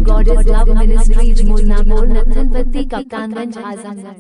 Goddess Love Ministry Jmolnapur Nathanpatti Kaptanganj Azamgarh।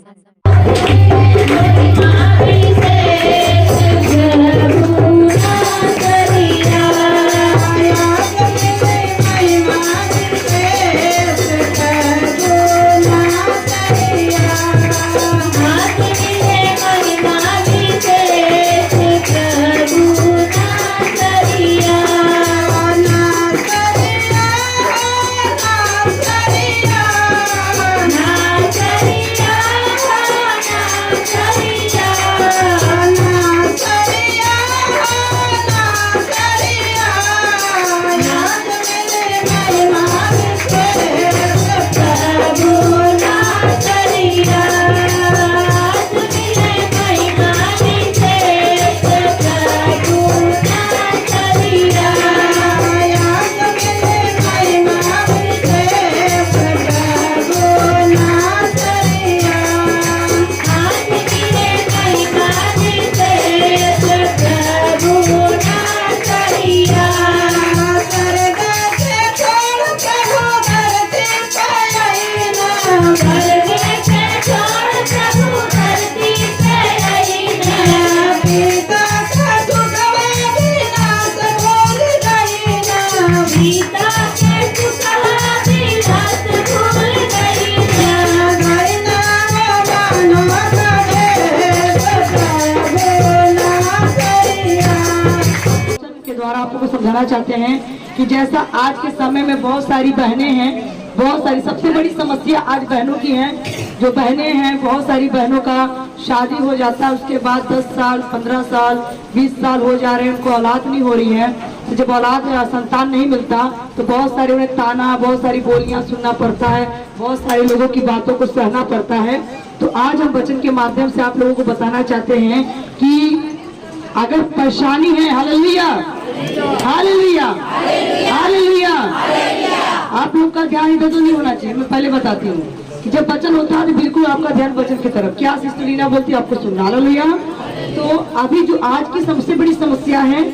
आपको समझाना चाहते हैं कि जैसा आज के समय में बहुत सारी बहनें हैं, बहुत सारी सबसे बड़ी समस्या आज बहनों की है। जो बहनें हैं, बहुत सारी बहनों का शादी हो जाता है, उसके बाद 10 साल 15 साल 20 साल हो जा रहे हैं, उनको औलाद नहीं हो रही है। तो जब औलाद संतान नहीं मिलता तो बहुत सारे उन्हें ताना, बहुत सारी बोलियां सुनना पड़ता है, बहुत सारे लोगों की बातों को सहना पड़ता है। तो आज हम वचन के माध्यम से आप लोगों को बताना चाहते हैं कि अगर परेशानी है, हालेलुया हालेलुया हालेलुया, आप लोग का ध्यान इधर तो नहीं होना चाहिए। मैं पहले बताती हूँ कि जब वचन होता है तो बिल्कुल आपका ध्यान वचन की तरफ। क्या सिस्टर लीना बोलती है आपको सुनना, हालेलुया। तो अभी जो आज की सबसे बड़ी समस्या है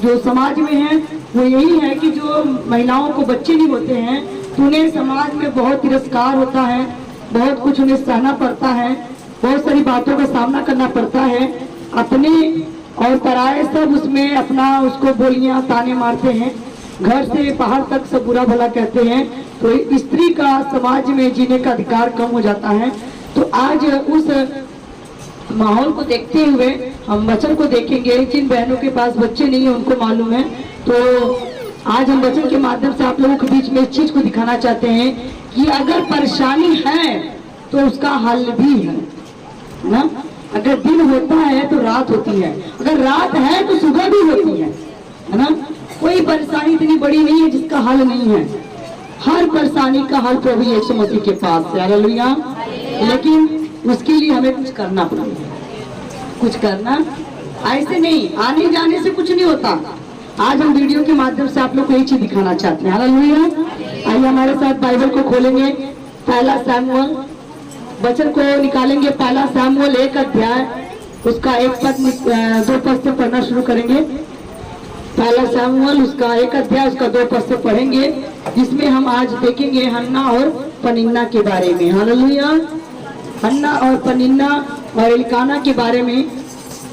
जो समाज में है वो यही है कि जो महिलाओं को बच्चे नहीं होते हैं तो उन्हें समाज में बहुत तिरस्कार होता है, बहुत कुछ उन्हें सहना पड़ता है, बहुत सारी बातों का सामना करना पड़ता है। अपने और पराये सब उसमें अपना उसको बोलियां ताने मारते हैं, घर से बाहर तक सब बुरा भला कहते हैं। तो स्त्री का समाज में जीने का अधिकार कम हो जाता है। तो आज उस माहौल को देखते हुए हम वचन को देखेंगे। जिन बहनों के पास बच्चे नहीं है उनको मालूम है, तो आज हम वचन के माध्यम से आप लोगों के बीच में इस चीज को दिखाना चाहते हैं कि अगर परेशानी है तो उसका हल भी है ना। अगर दिन होता है तो रात होती है, अगर रात है तो सुबह भी होती है ना। कोई परेशानी इतनी बड़ी नहीं है जिसका हल नहीं है। हर परेशानी का हल प्रभु यीशु मसीह के पास है, हालेलुया। लेकिन उसके लिए हमें कुछ करना पड़ेगा, कुछ करना ऐसे नहीं, आने जाने से कुछ नहीं होता। आज हम वीडियो के माध्यम से आप लोग को यही चीज दिखाना चाहते हैं, हालेलुया। आइए हमारे साथ बाइबल को खोलेंगे, पहला सैमुएल वचन को निकालेंगे। पहला सैमुएल 1 अध्याय उसका 1 पद 2 पद से पढ़ना शुरू करेंगे। पहला सैमुएल उसका 1 अध्याय उसका 2 पद से पढ़ेंगे, जिसमें हम आज देखेंगे हन्ना और पनिन्ना के बारे में, हालेलुया। हन्ना और पनिन्ना और एलिकाना के बारे में।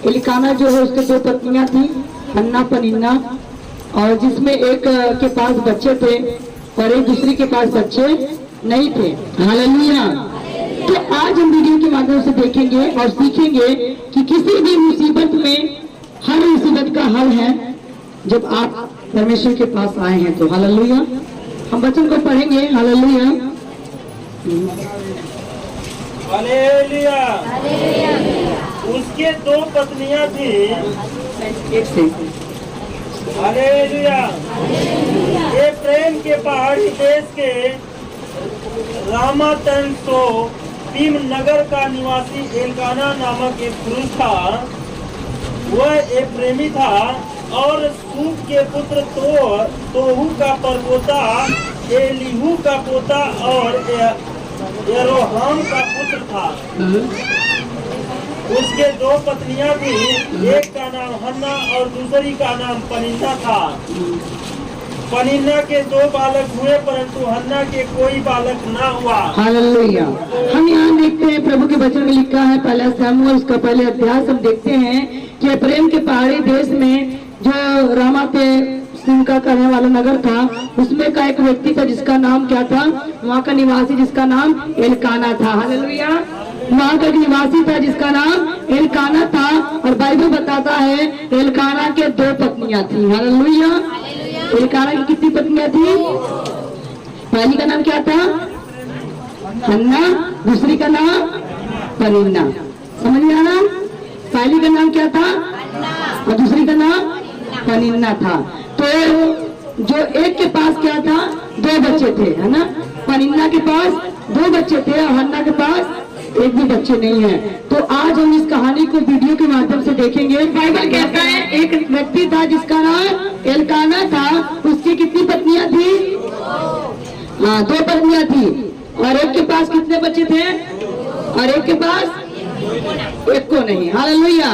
एलिकाना जो है उसके 2 पत्नियां थी, हन्ना पनिन्ना, और जिसमें एक के पास बच्चे थे और एक दूसरी के पास बच्चे नहीं थे, हालेलुया। तो आज हम वीडियो के माध्यम से देखेंगे और सीखेंगे कि किसी भी मुसीबत में हर मुसीबत का हल है जब आप परमेश्वर के पास आए हैं तो, हालेलुया। हम वचन को पढ़ेंगे, हालेलुया हालेलुया। उसके 2 पत्नियां थी, एक से हालेलुया। ये प्रेम के पहाड़ी देश के रामातनसोपीम नगर का निवासी एलकाना नामक एक पुरुष था। वह एक प्रेमी था और सूप के पुत्र तोहू का परपोता, एलीहू का पोता और यरोहाम का पुत्र था। उसके 2 पत्नियां थी, एक का नाम हन्ना और दूसरी का नाम पनिन्ना था। पनिन्ना के 2 बालक हुए परंतु हन्ना के कोई बालक न हुआ। हालेलुया। हम यहाँ देखते हैं प्रभु के वचन में लिखा है पहला शमूएल उसका पहले अध्याय हम देखते हैं कि प्रेम के पहाड़ी देश में जो रामाते सिंह का करने वाला नगर था उसमें का एक व्यक्ति था जिसका नाम क्या था, वहाँ का निवासी जिसका नाम एलकाना था। हालेलुया। वहाँ का एक निवासी था जिसका नाम एलकाना था और बाइबल बताता है एलकाना के 2 पत्नियां थी। हालेलुया। एलकाना की कितनी पत्नियां थी? पहली का नाम क्या था? हन्ना, दूसरी का नाम पनिन्ना। समझ में आना? पहली का नाम क्या था और दूसरी का नाम पनिन्ना था। तो जो एक के पास क्या था, 2 बच्चे थे, है ना। पनिन्ना के पास 2 बच्चे थे और हन्ना के पास एक भी बच्चे नहीं है। तो आज हम इस कहानी को वीडियो के माध्यम से देखेंगे। बाइबल कहता है एक व्यक्ति था जिसका नाम एलकाना था, उसकी कितनी पत्नियां थी? हाँ, 2 पत्नियां थी और एक के पास कितने बच्चे थे और एक के पास एक को नहीं। हालेलुया।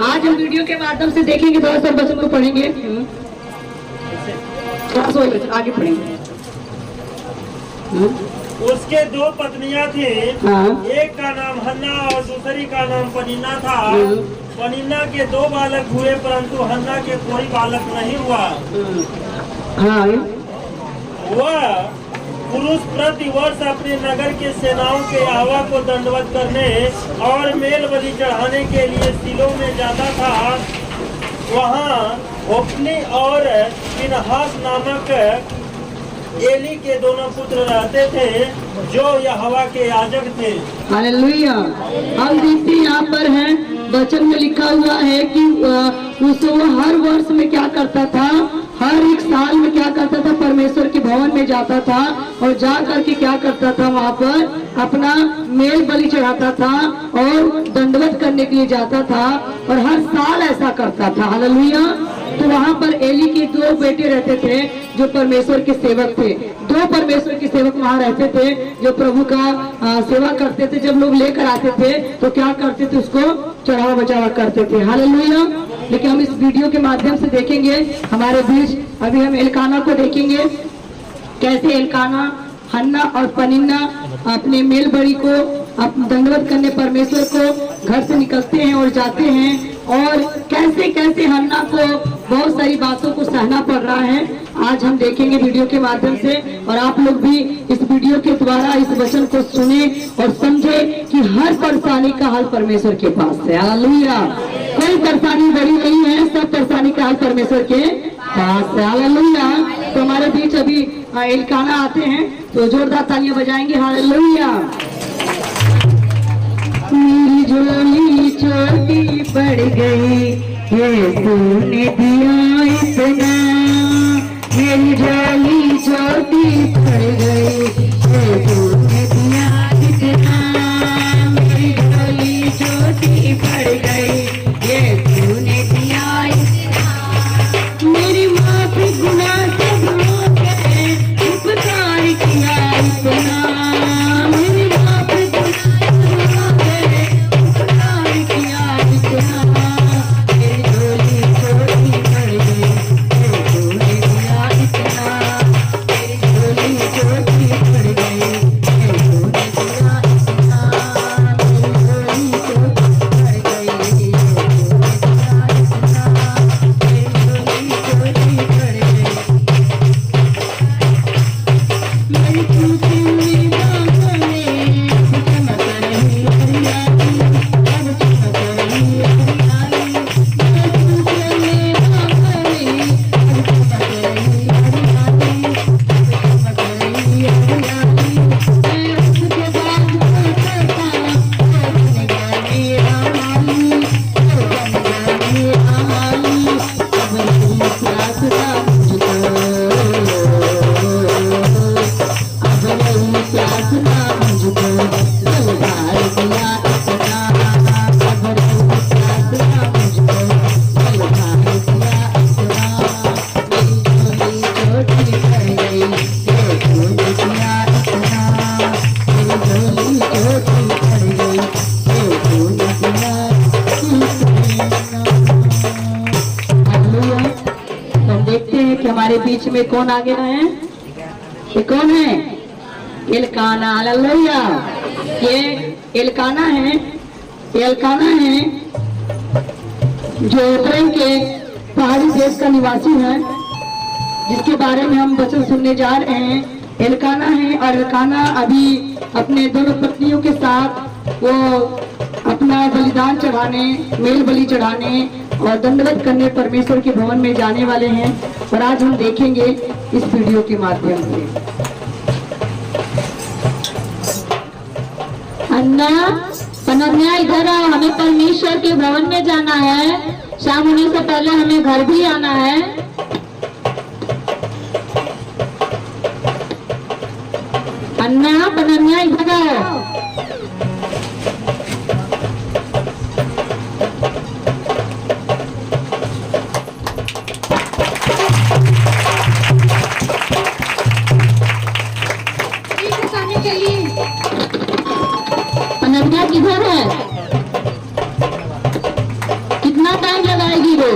आज हम वीडियो के माध्यम से देखेंगे, थोड़ा सा वचन को पढ़ेंगे, आगे पढ़ेंगे। उसके 2 पत्नियां थी, एक का नाम हन्ना और दूसरी का नाम पनिन्ना था। पनिन्ना के 2 बालक हुए परंतु हन्ना के कोई बालक नहीं हुआ। वह पुरुष प्रति वर्ष अपने नगर के सेनाओं के यहोवा को दंडवत करने और मेल बलि चढ़ाने के लिए सिलो में जाता था। वहाँ होप्नी और फिनहास नामक एली के दोनों पुत्र रहते थे जो यहोवा के याजक थे। हालेलुया। हम देखते यहाँ पर है वचन में लिखा हुआ है कि उसको हर वर्ष में क्या करता था, हर एक साल में क्या करता था, परमेश्वर के भवन में जाता था और जा करके क्या करता था, वहाँ पर अपना मेल बलि चढ़ाता था और दंडवत करने के लिए जाता था और हर साल ऐसा करता था। हालेलुया। तो वहाँ पर एली के 2 बेटे रहते थे जो परमेश्वर के सेवक थे। 2 परमेश्वर के सेवक वहाँ रहते थे जो प्रभु का सेवा करते थे। जब लोग लेकर आते थे तो क्या करते थे, उसको चढ़ावा बचावा करते थे। हालेलुया। लेकिन हम इस वीडियो के माध्यम से देखेंगे हमारे बीच अभी हम एलकाना को देखेंगे, कैसे एलकाना, हन्ना और पनिन्ना अपने मेल बलि को दंडवत करने परमेश्वर को घर से निकलते हैं और जाते हैं और कैसे कैसे हन्ना को बहुत सारी बातों को सहना पड़ रहा है। आज हम देखेंगे वीडियो के माध्यम से और आप लोग भी इस वीडियो के द्वारा इस वचन को सुने और समझे कि हर परेशानी का हल परमेश्वर के पास है। हालेलुया। कोई परेशानी बड़ी नहीं है, सब परेशानी का हल परमेश्वर के पास है। हालेलुया। तो हमारे बीच अभी एलकाना आते हैं तो जोरदार तालियां बजाएंगे। हालेलुया। मेरी झोली छोटी पड़ गई, यीशु ने दिया इतना। मेरी झोली छोटी पड़ गई, यीशु ने दिया इतना। मेरी झोली छोटी पड़ गई, यीशु ने दिया इतना। मेरी माफी गुनाह सब हो गए, उपकार किया इतना। मेरी माफी गुनाह सब हो गए, उपकार किया इतना। मेरी झोली छोटी पड़ कि हमारे बीच में कौन आ गया है? ये कौन है? एलकाना। हालेलुया। ये एलकाना है, एलकाना है जो एफ्राइम के पहाड़ी देश का निवासी है, जिसके बारे में हम वचन सुनने जा रहे हैं। एलकाना है, और एलकाना अभी अपने दोनों पत्नियों के साथ वो अपना बलिदान चढ़ाने, मेल बलि चढ़ाने और दंडवत करने परमेश्वर के भवन में जाने वाले हैं। और आज हम देखेंगे इस वीडियो के माध्यम से। अन्ना, पनन्या इधर आओ, हमें परमेश्वर के भवन में जाना है। शाम होने से पहले हमें घर भी आना है। अन्ना, पनन्या इधर आओ। पनन्या किधर है? कितना टाइम लगाएगी वो?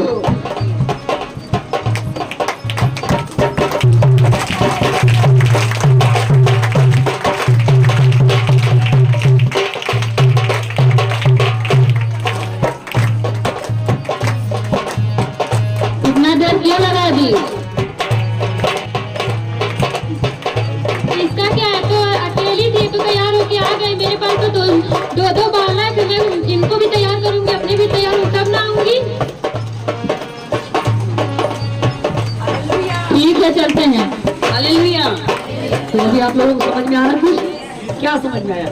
इतना देर क्यों लगा दी? इसका क्या है, तो अकेली थी तो तैयार होके आ गई। मेरे पास तो दो बालक है, मैं इनको भी तैयार करूंगी, अपने भी तैयार हूँ, तब ना आऊंगी। ठीक है, चलते हैं। हालेलुया। तो अभी आप लोगों को समझ में आ रहा कुछ? क्या समझ में आया?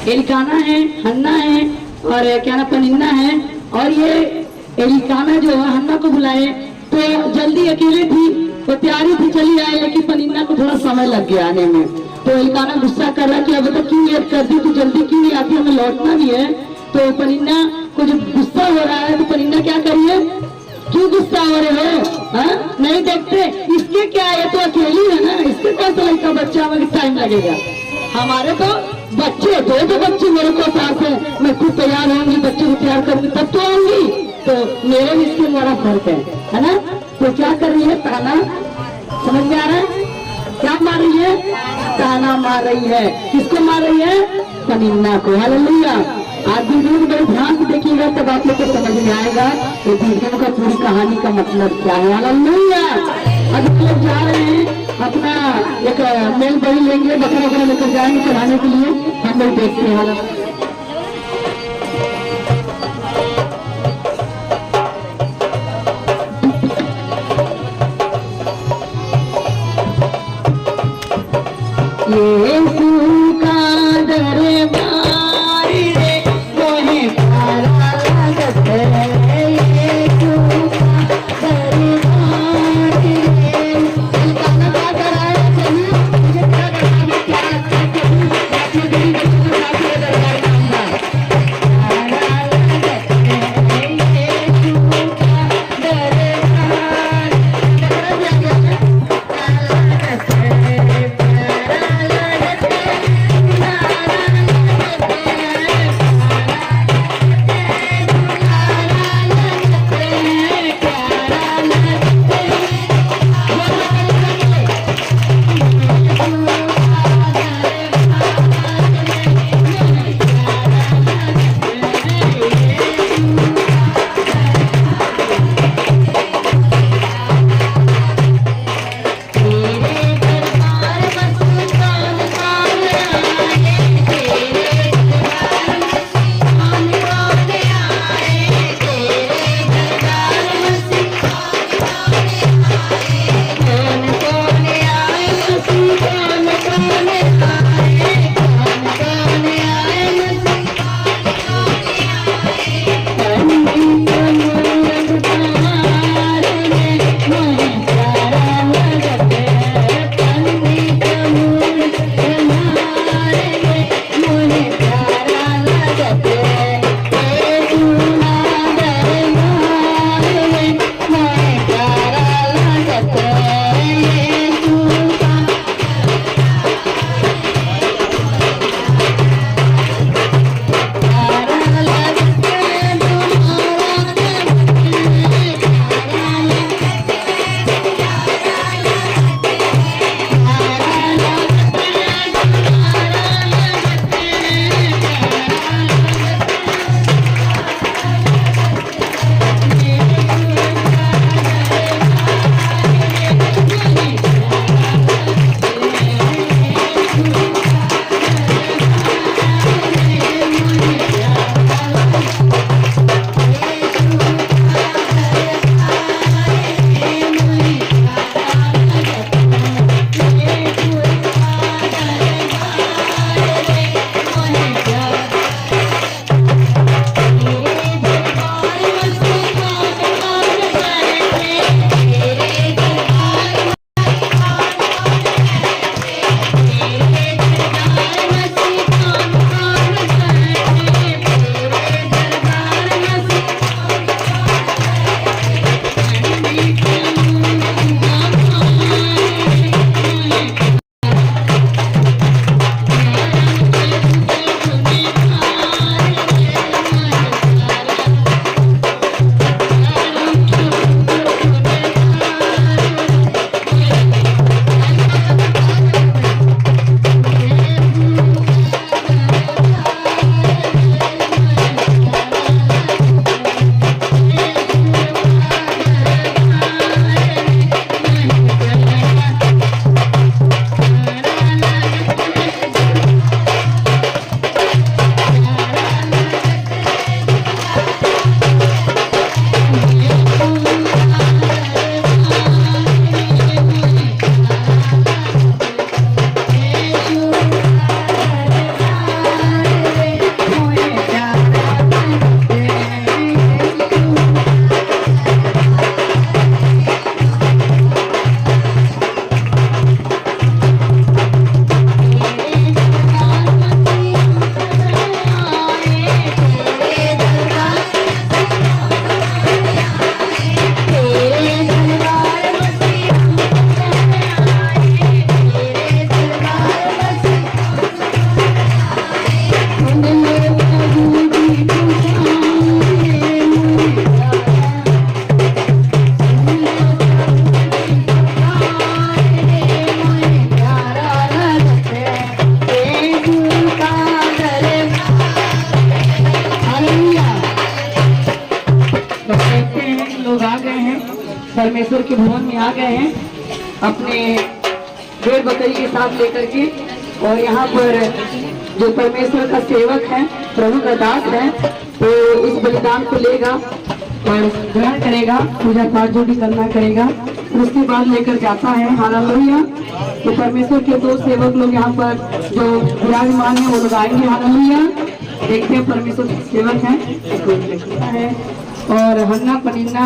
एलिकाना है, हन्ना है, और क्या ना पनिन्ना है। और ये एलिकाना जो है हन्ना को बुलाए तो जल्दी अकेले थी, वो तैयारी थी चली आए, लेकिन पनिन्ना को थोड़ा समय लग गया आने में। तो एलिकाना गुस्सा कर रहा कि अब तक क्यों लेट कर दी, तू जल्दी क्यों नहीं आती, हमें लौटना भी है। तो पनिन्ना को जब गुस्सा हो रहा है तो पनिन्ना क्या करिए, क्यों गुस्सा हो रहे हो? हाँ, नहीं देखते इसके क्या है, तो अकेली है ना, इसके कौन सा लड़का बच्चा में टाइम लगेगा? हमारे तो बच्चे, दो बच्चे मेरे को पास है, मैं खुद तैयार होंगी, बच्चे को तैयार करूंगी तब तो आऊंगी। तो मेरे में इसके बड़ा फर्क है ना। तो क्या कर रही है? ताना। समझ में आ रहा है? क्या मार रही है? ताना मार रही है। किसको मार रही है? पनिन्ना को। हालेलुया। आज वीडियो को बड़े ध्यान से देखिएगा, तब आप लोग को समझ में आएगा कि वीडियो का पूरी कहानी का मतलब क्या है। हालेलुया। अब हम लोग जा रहे हैं, अपना एक मेल बलि लेंगे, बकरा बकरा लेकर जाएंगे चढ़ाने के लिए। हम लोग देखते हैं। यीशु का दरबार रे, मोहे प्यारा लागत है। यीशु का दरबार रे, एलकाना का दरबार चली, मुझे तेरा दरबार प्यारा लगता है, अपने दिल में तुझे साथ दरबार मांगा। प्यारा लागत है यीशु का दरबार। प्यारा लागत है, प्यारा लागत परमेश्वर के भवन में आ गए हैं अपने भेड़ बकरी के साथ लेकर के। और यहाँ पर जो परमेश्वर का सेवक है, प्रभु का दास है, तो इस बलिदान को लेगा और ग्रहण करेगा, पूजा पाठ जो भी करना करेगा, उसके बाद लेकर जाता है। हालेलुया। तो परमेश्वर के दो सेवक लोग यहाँ पर जो विराजमान है वो लोग आएंगे। हालेलुया। देखते हैं परमेश्वर के सेवक है। और हन्ना पनीना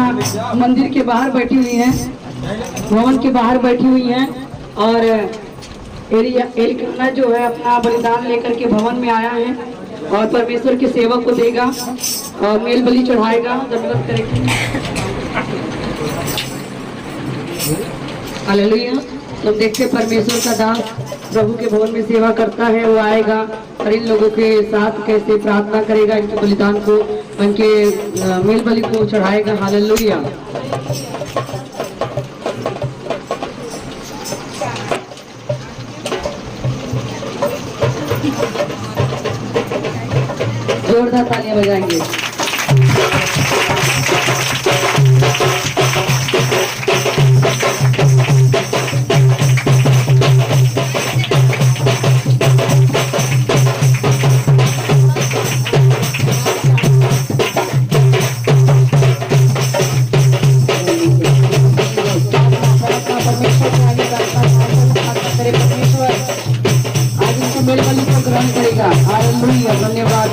मंदिर के बाहर बैठी हुई है, भवन के बाहर बैठी हुई है। और एलिकाना जो है अपना बलिदान लेकर के भवन में आया है और परमेश्वर के सेवक को देगा और मेल बलि चढ़ाएगा, दंडवत करेगा। हालेलुया। तो देखते परमेश्वर का दास प्रभु के भवन में सेवा करता है, वो आएगा और इन लोगों के साथ कैसे प्रार्थना करेगा, इनके बलिदान को, इनके मेल बलि को चढ़ाएगा। हालेलुया। जोरदार तालियां बजाएंगे। आज इनको मेल बलि को ग्रहण करेगा। हालेलुया। धन्यवाद।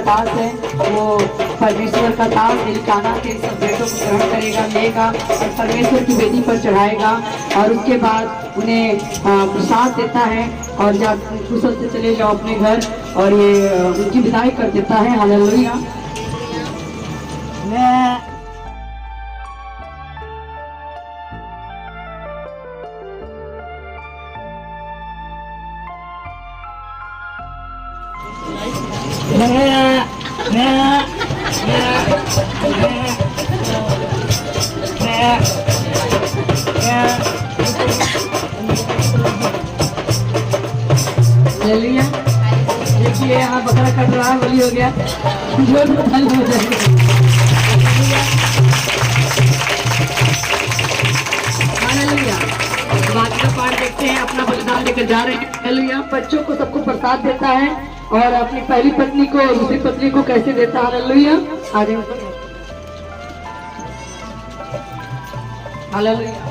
दास है, वो परमेश्वर का दास एलिकाना के सब बेटों को ग्रहण करेगा, लेगा और परमेश्वर की वेदी पर चढ़ाएगा और उसके बाद उन्हें प्रसाद देता है और जब कुशल से चले जाओ अपने घर और ये उनकी विदाई कर देता है। हालेलुया। हालेलुया। देखिए यहाँ बकरा कट रहा है, बलि हो गया, जोर में ताली हो जाएगी। हालेलुया। बाकी का पाठ देखते हैं, अपना बलिदान लेकर जा रहे हैं। हालेलुया। बच्चों को सबको प्रसाद देता है और अपनी पहली पत्नी को और दूसरी पत्नी को कैसे देता है। हालेलुया। आगे हालेलुया।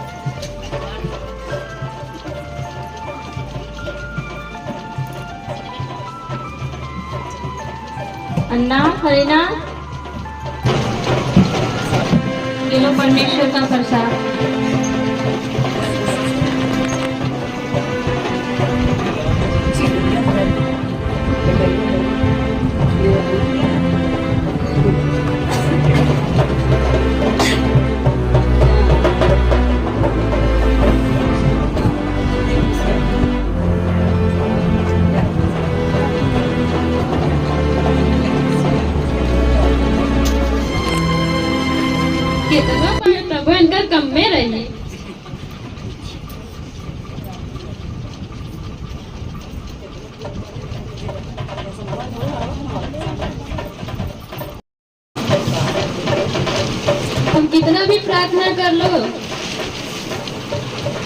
अन्ना हरिना ये लो परमेश्वर का प्रसाद।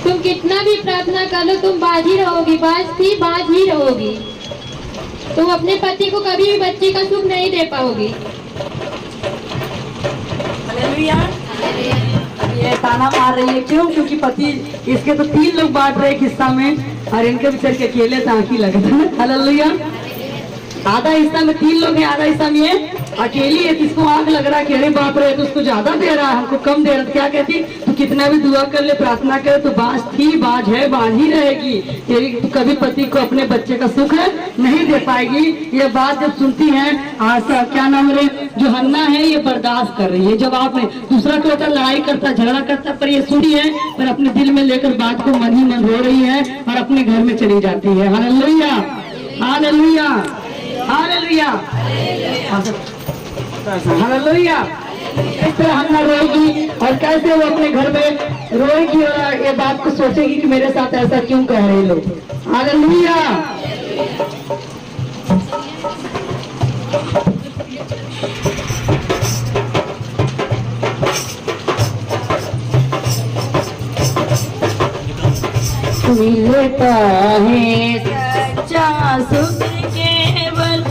तुम कितना भी प्रार्थना कर लो तुम बाज ही रहोगी, बाज थी बाज ही रहोगी। तुम अपने पति को कभी भी बच्चे का सुख नहीं दे पाओगी। हालेलुया। ये ताना मार रही है क्यों? क्योंकि पति इसके तो 3 लोग बांट रहे एक हिस्सा में और इनके बेचारे के अकेले ताकि लगा था। हालेलुया। आधा हिस्सा में 3 लोग हैं, आधा हिस्सा में ये अकेली है। किसको आग लग रहा है कि अरे बाप रे तो उसको ज्यादा दे रहा है, हमको कम दे रहा है। क्या कहती तू कितना भी दुआ कर ले, प्रार्थना करे तो बाज थी बाज है, बाज ही रहेगी तेरी। तू कभी पति को अपने बच्चे का सुख नहीं दे पाएगी। ये बात जब सुनती है आशा, क्या नाम रे, जो हन्ना है, ये बर्दाश्त कर रही है। जब आपने दूसरा को होता लड़ाई करता झगड़ा करता, पर ये सुनी है, पर अपने दिल में लेकर बात को मन ही मन रो रही है और अपने घर में चली जाती है। Hallelujah, hallelujah, hallelujah, hallelujah. इस तरह हन्ना रोएगी और कैसे वो अपने घर में रोएगी और ये बात को सोचेगी कि मेरे साथ ऐसा क्यों कह रहे लोग। हालेलुया। मिलता है सच्चा सुख केवल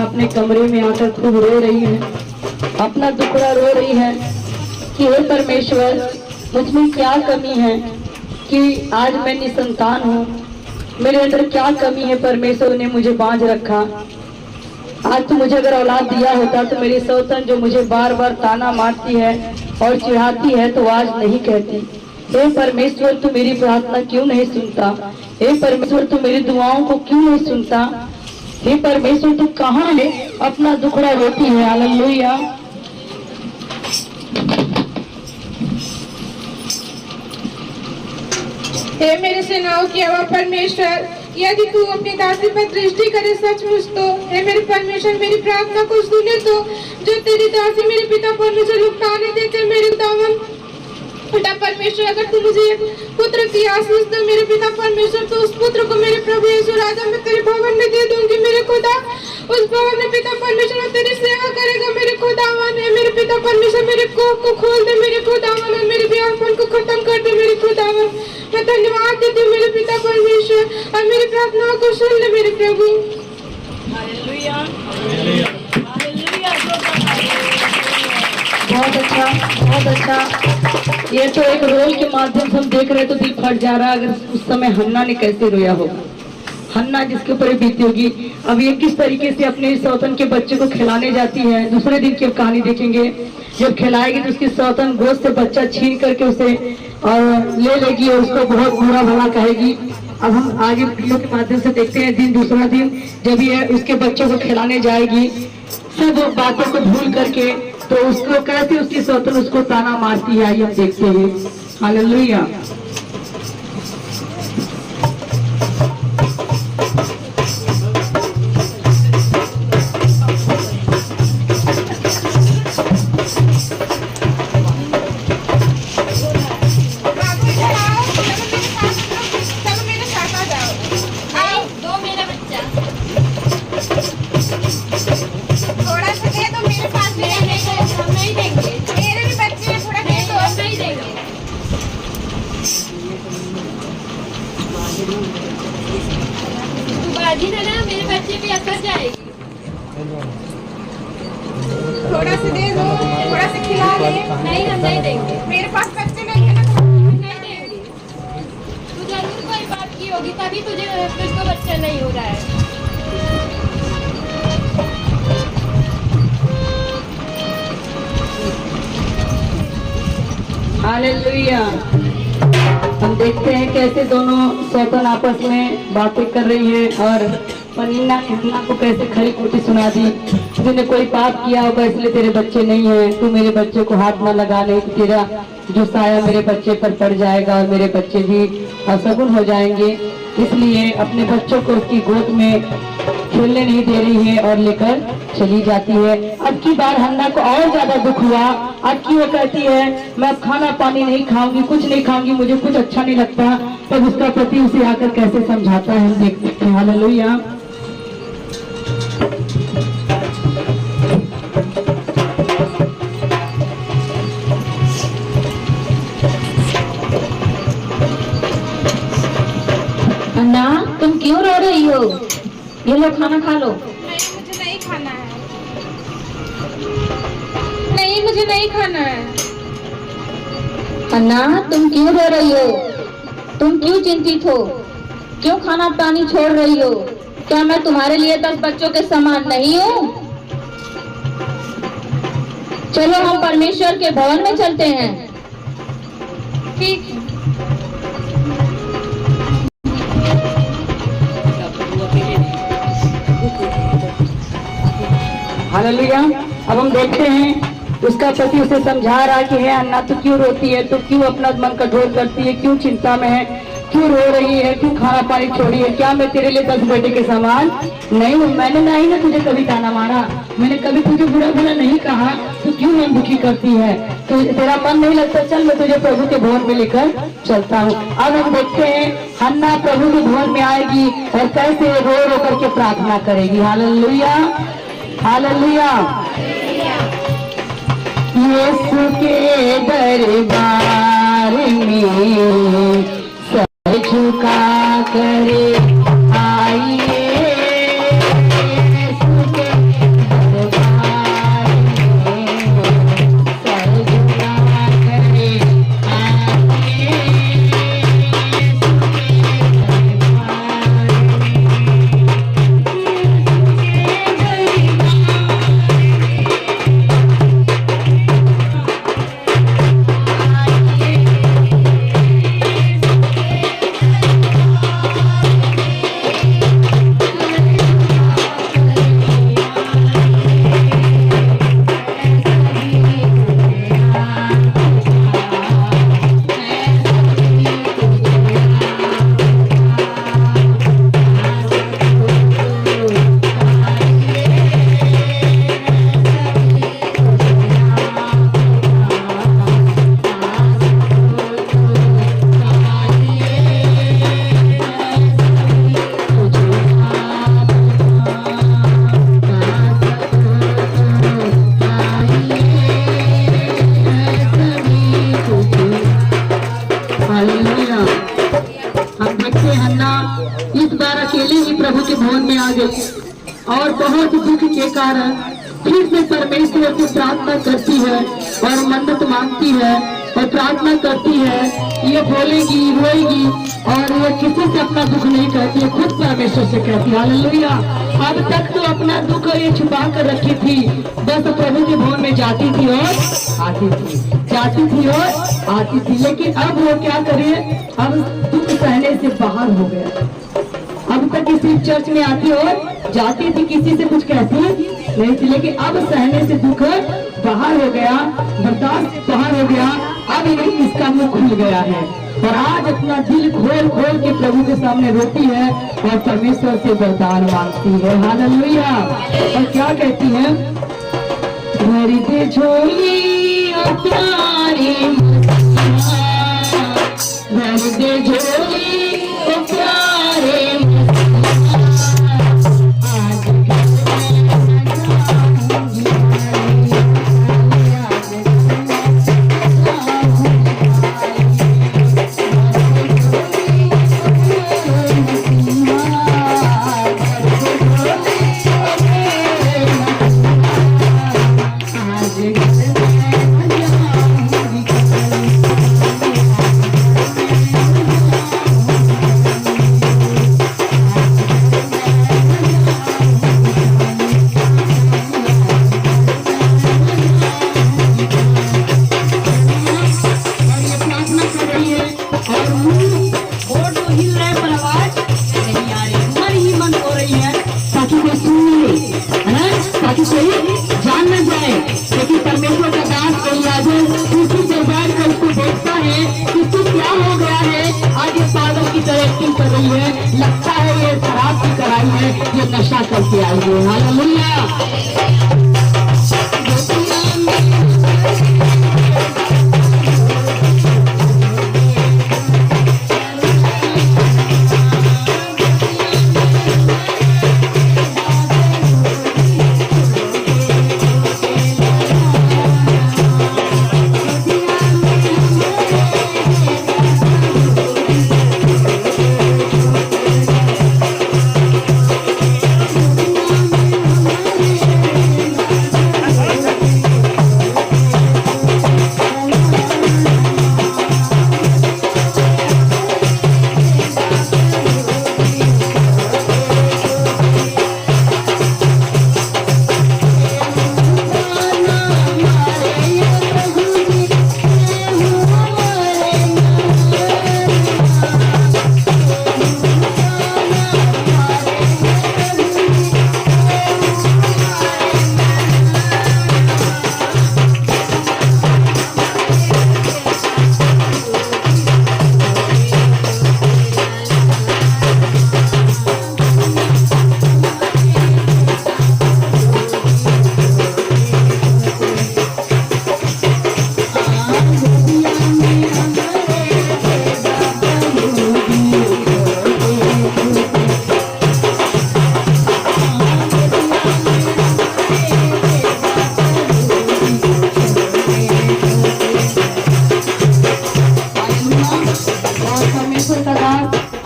अपने कमरे में आकर खूब रो रही है, अपना दुखड़ा रो रही है कि हे परमेश्वर मुझ में क्या कमी है कि आज मैं निसंतान हूँ। मेरे अंदर क्या कमी है परमेश्वर ने मुझे बांझ रखा। आज तो मुझे अगर औलाद दिया होता तो मेरी सौतन जो मुझे बार बार ताना मारती है और चिढ़ाती है तो आज नहीं कहती। हे परमेश्वर तू मेरी प्रार्थना क्यों नहीं सुनता? हे परमेश्वर तू मेरी दुआओं को क्यों नहीं सुनता? हे परमेश्वर तू कहाँ है? अपना दुखड़ा रोती है। हालेलुया। हे मेरे सेनाओं की हवा परमेश्वर, यदि तू अपनी दासी पर दृष्टि करे सचमुच तो हे मेरे परमेश्वर मेरी प्रार्थना को सुने तो जो तेरी दासी मेरे पिता परमेश्वर लुटाने देते मेरे दामन पिता परमेश्वर, अगर तू मुझे पुत्र की आशीष दे मेरे पिता परमेश्वर तो उस पुत्र को मेरे प्रभु यीशु राजा मैं तेरे भवन में दे दूंगी। मेरे खुदा उस भवन में पिता परमेश्वर तेरी सेवा करेगा। मेरे खुदावन है मेरे पिता परमेश्वर, मेरे कोख को खोल दे मेरे खुदावन और मेरे ब्याहपन को खत्म कर दे मेरे खुदावन। मैं धन्यवाद देती हूँ मेरे पिता परमेश्वर और मेरी प्रार्थनाओं को सुन ले मेरे प्रभु। हालेलुया, बहुत अच्छा, बहुत अच्छा। ये तो एक रोल के माध्यम से हम देख रहे तो दिल फट जा रहा है। अगर उस समय हन्ना ने कैसे रोया होगा, हन्ना जिसके ऊपर बीती होगी। अब ये किस तरीके से अपने सौतन के बच्चे को खिलाने जाती है। दूसरे दिन की कहानी देखेंगे, जब खिलाएगी तो उसकी सौतन गोश्त से बच्चा छीन करके उसे ले लेगी और उसको बहुत बुरा भला कहेगी। अब हम आगे वीडियो के माध्यम से देखते हैं दिन दूसरा दिन जब ये उसके बच्चों को खिलाने जाएगी, सब बातों को भूल करके तो उसको कैसे उसकी सौतन उसको ताना मारती है, आइए हम देखते हैं। हालेलुया। बाजी है ना, मेरे बच्चे पे असर जाएगी। थोड़ा सा दे दो, थोड़ा सा खिला दे। नहीं, हम नहीं देंगे, मेरे पास बच्चे नहीं है ना, तो नहीं देंगे। तू जरूर कोई बात की होगी तभी तुझको बच्चा नहीं हो रहा है। हालेलुया। हम देखते हैं कैसे दोनों शैतान आपस में बातें कर रही है और पनीना ने हन्ना को कैसे खरी खोटी सुना दी। तूने कोई पाप किया होगा इसलिए तेरे बच्चे नहीं है, तू मेरे बच्चे को हाथ न लगा, नहीं तो तेरा जो साया मेरे बच्चे पर पड़ जाएगा और मेरे बच्चे भी असगुन हो जाएंगे। इसलिए अपने बच्चों को उसकी गोद में खेलने नहीं दे रही है और लेकर चली जाती है। अब की बार हन्ना को और ज्यादा दुख हुआ। अब की वो कहती है मैं अब खाना पानी नहीं खाऊंगी, कुछ नहीं खाऊंगी, मुझे कुछ अच्छा नहीं लगता। तब उसका पति उसे आकर कैसे समझाता है, हम देखते हैं। हालेलुया। अन्ना, तुम क्यों रो रही हो? ये लो खाना खा लो। नहीं, मुझे नहीं खाना है। नहीं, मुझे नहीं खाना है। अन्ना, तुम क्यों रो रही हो? तुम क्यों चिंतित हो? क्यों खाना पानी छोड़ रही हो? क्या मैं तुम्हारे लिए 10 बच्चों के समान नहीं हूँ? चलो हम परमेश्वर के भवन में चलते हैं। ठीक है। हालेलुया। अब हम देखते हैं उसका पति उसे समझा रहा कि है अन्ना तू क्यों रोती है, तू क्यों अपना मन कठोर करती है, क्यों चिंता में है, क्यों रो रही है, क्यों खाना पानी छोड़ी है? क्या मैं तेरे लिए 10 बेटे के समान नहीं हूँ? मैंने नहीं ना तुझे कभी ताना मारा, मैंने कभी तुझे बुरा भला नहीं कहा, तो क्यों मन दुखी करती है? तो तेरा मन नहीं लगता, चल मैं तुझे प्रभु के भवन में लेकर चलता हूँ। अब हम देखते हैं हन्ना प्रभु के भवन में आएगी और कैसे रो रो करके प्रार्थना करेगी। Hallelujah, hallelujah. यीशु के दरबार में सर झुका करे आइए, यीशु के दरबार में सर झुका करे आइए, यीशु के और बहुत दुख के कारण फिर से परमेश्वर से प्रार्थना करती है और मन्नत मांगती है और प्रार्थना करती है। ये बोलेगी, रोएगी और ये किसी से अपना दुख नहीं कहती है, खुद परमेश्वर से कहती है। हालेलुया। अब तक तो अपना दुख ये छुपा कर रखी थी, बस प्रभु के भवन में जाती थी और आती थी, जाती थी और आती थी। लेकिन अब वो क्या करे, अब दुख सहने से बाहर हो गया। अब तक किसी चर्च में आती और जाती थी, किसी से कुछ कहती नहीं थी, लेकिन अब सहने से दुख बाहर हो गया, बर्दाश्त बाहर हो गया। अब इसका मुंह खुल गया है और आज अपना दिल खोल खोल के प्रभु के सामने रोती है और परमेश्वर से वरदान मांगती है। हालेलुया। और क्या कहती है, भर दे झोली प्यारे मसीहा, भर दे झोली प्यारे आई है, लगता है ये शराब की कराई है, ये नशा करके आई है। हालेलुया।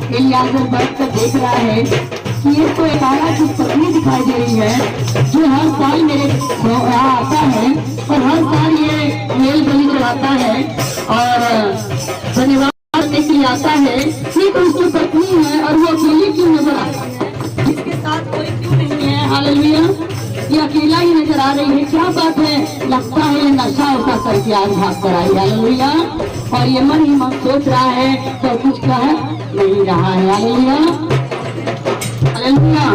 इलियाजर बैठ कर देख रहा है कि ये तो एक आया की पत्नी दिखाई दे रही है, जो हर साल मेरे यहाँ आता है और हर साल ये मेल बलि चढ़ाता है और धन्यवाद करने के लिए आता है। ये तो उसकी पत्नी है और वो अकेली क्यों नजर आता है, इसके साथ कोई क्यों नहीं है। हालेलुया। ये अकेला ही नजर आ रही है, क्या बात है, लगता है ये नशा उठा करके आज भाग कर आई। हालेलुया। और ये मन ही मन सोच रहा है तो कुछ कह नहीं रहा है। हालेलुया। हालेलुया।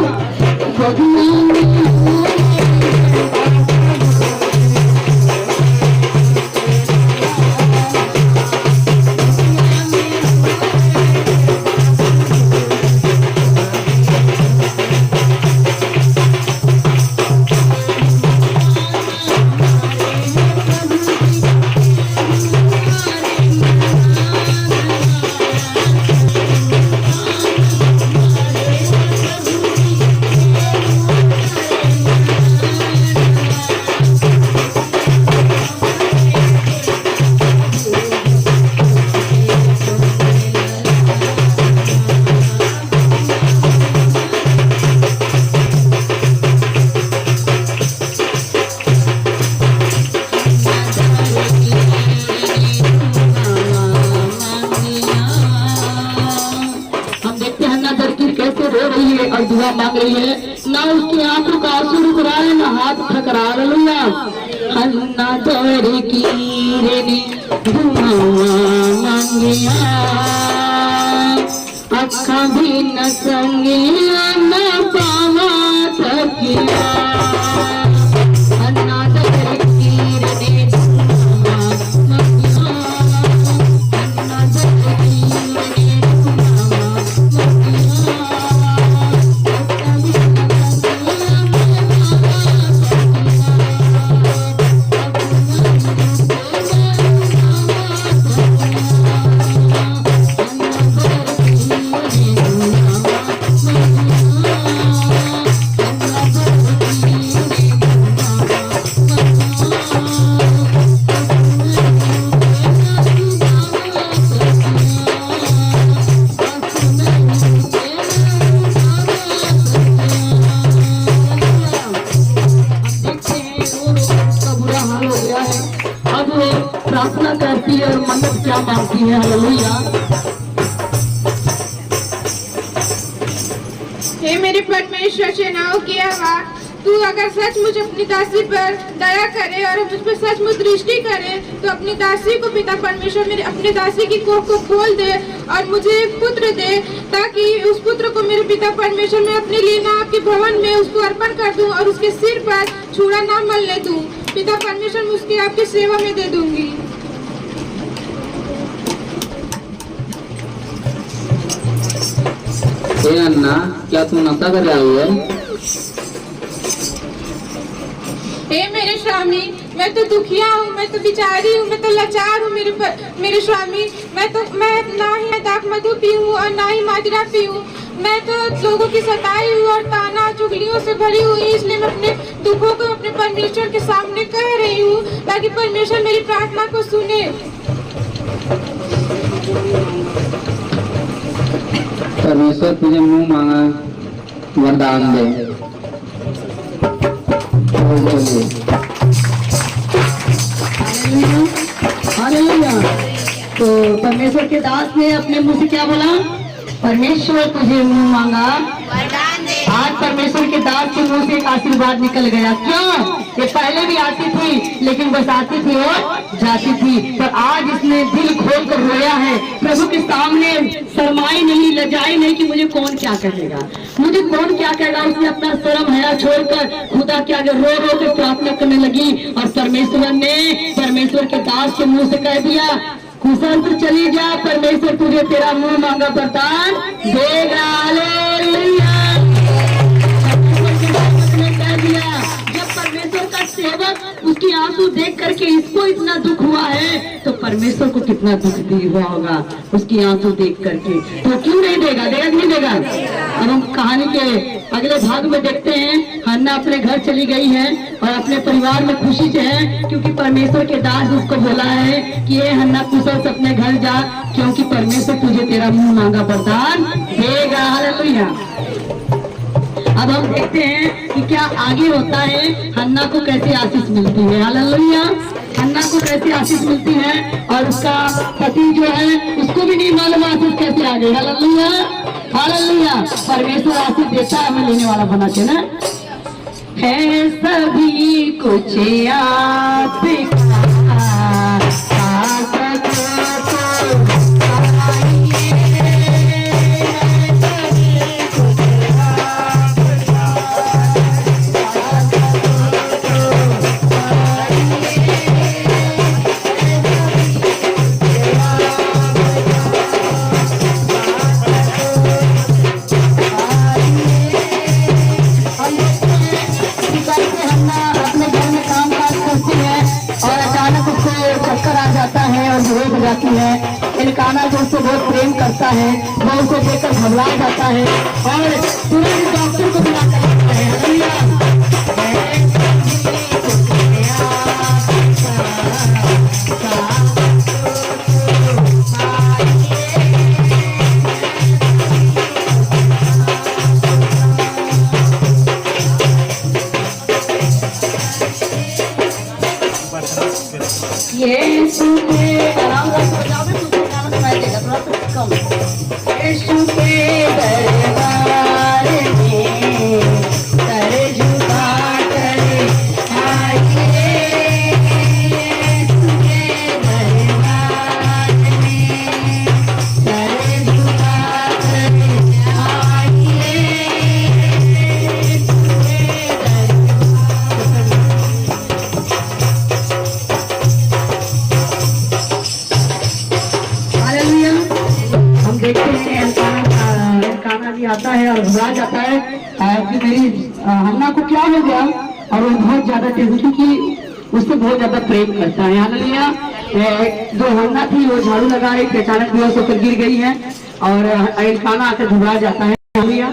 और दुआ मांग रही है, ना उसकी आंखों का आंसू रुक रहा है, ना हाथ ठकरा रहा है। अन्ना दौड़ की रेनी दुआ मांगिया, अखा भी न संगिया न पावा थकिया। अन्ना दौड़ की रेनी दुआ मांगिया, अन्ना दौड़ की रेनी दुआ मांगिया। प्रार्थना करती है और मन्नत क्या मांगती है। हालेलुया। हे मेरे परमेश्वर सेनाओं की आवाज, तू अगर सचमुच अपनी दासी पर दया करे और मुझ पर सचमुच दृष्टि करे तो अपनी दासी को पिता परमेश्वर मेरे अपने दासी की कोख को खोल दे और मुझे एक पुत्र दे, ताकि उस पुत्र को मेरे पिता परमेश्वर मैं अपने लिए ना आपके भवन में उसको अर्पण कर दूं और उसके सिर पर छुरा ना मलने दूं। पिता परमेश्वर मैं उसकी आपकी सेवा में दे दूंगी। ए अन्ना, क्या तू नशा कर रही है? हे मेरे स्वामी, मैं तो दुखिया हूँ, मैं तो बिचारी हूँ, मैं तो लाचार हूँ मेरे स्वामी। मैं ना ही दाक मधु पीऊँ और ना ही माजरा पीऊँ। मैं तो लोगों की सताई हुई और ताना चुगलियों से भरी हुई, इसलिए मैं अपने दुखों को अपने परमेश्वर के सामने कह रही हूँ ताकि परमेश्वर मेरी प्रार्थना को सुने। परमेश्वर तुझे मुंह मांगा वरदान दे। हालेलुया। तो परमेश्वर के दास ने अपने मुंह से क्या बोला? परमेश्वर तुझे मुंह मांगा वरदान दे। आज परमेश्वर के दास के मुंह से एक आशीर्वाद निकल गया। क्यों? ये पहले भी आती थी, लेकिन बस आती थी और जाती थी, पर आज इसने दिल खोल कर रोया है प्रभु के सामने, शर्माई नहीं, लजाई नहीं कि मुझे कौन क्या कहेगा, मुझे कौन क्या कहेगा। उसने अपना शर्म हया छोड़कर खुदा के आगे रो रो कर प्रार्थना करने लगी और परमेश्वर ने परमेश्वर के दास के मुंह से कह दिया, कुशल तू चली जा, परमेश्वर तुझे तेरा मुंह मांगा वरदान देगा। हालेलुया। कह दिया, जब परमेश्वर का सेवक उसकी आंसू देख करके इसको इतना दुख हुआ है तो परमेश्वर को कितना दुख भी हुआ होगा उसकी आंसू देख करके। तो क्यों नहीं देगा? देगा कि नहीं देगा? अब हम कहानी के अगले भाग में देखते हैं। हन्ना अपने घर चली गई है और अपने परिवार में खुशी से है, क्योंकि परमेश्वर के दास उसको बोला है कि ये हन्ना कुशल से अपने घर जा, क्योंकि परमेश्वर तुझे तेरा मुंह मांगा वरदान देगा। हालेलुया। अब हम देखते हैं कि क्या आगे होता है, हन्ना को कैसे आशीष मिलती है। हालेलुया। हन्ना को कैसे आशीष मिलती है और उसका पति जो है उसको भी नहीं मालूम आशीष कैसे आ गई। हालेलुया। हालेलुया। परमेश्वर आशीष देता है, हमें लेने वाला बना के ना। है सभी कुछ आपका, जाती है। एलकाना जो उससे बहुत प्रेम करता है वो उसे देखकर घबरा जाता है और तुरंत डॉक्टर को बुला कर लाता है। ये सुने आराम से सो जाओ, तुझे गाना सुनाई देगा थोड़ा सा कम। यीशु के दरबार में सर झुका कर आइए, यीशु के दरबार में सर झुका कर आइए, यीशु के हम देखते हैं एलकाना भी आता है और घबरा जाता है कि मेरी हन्ना को क्या हो गया, और वो बहुत ज्यादा टेंशन की उससे बहुत ज्यादा प्रेम करता है। हालेलुया। जो हन्ना थी वो झाड़ू लगा रही थी, अचानक बेहोश होकर गिर गई है और एलकाना आकर घबरा जाता है। हालेलुया।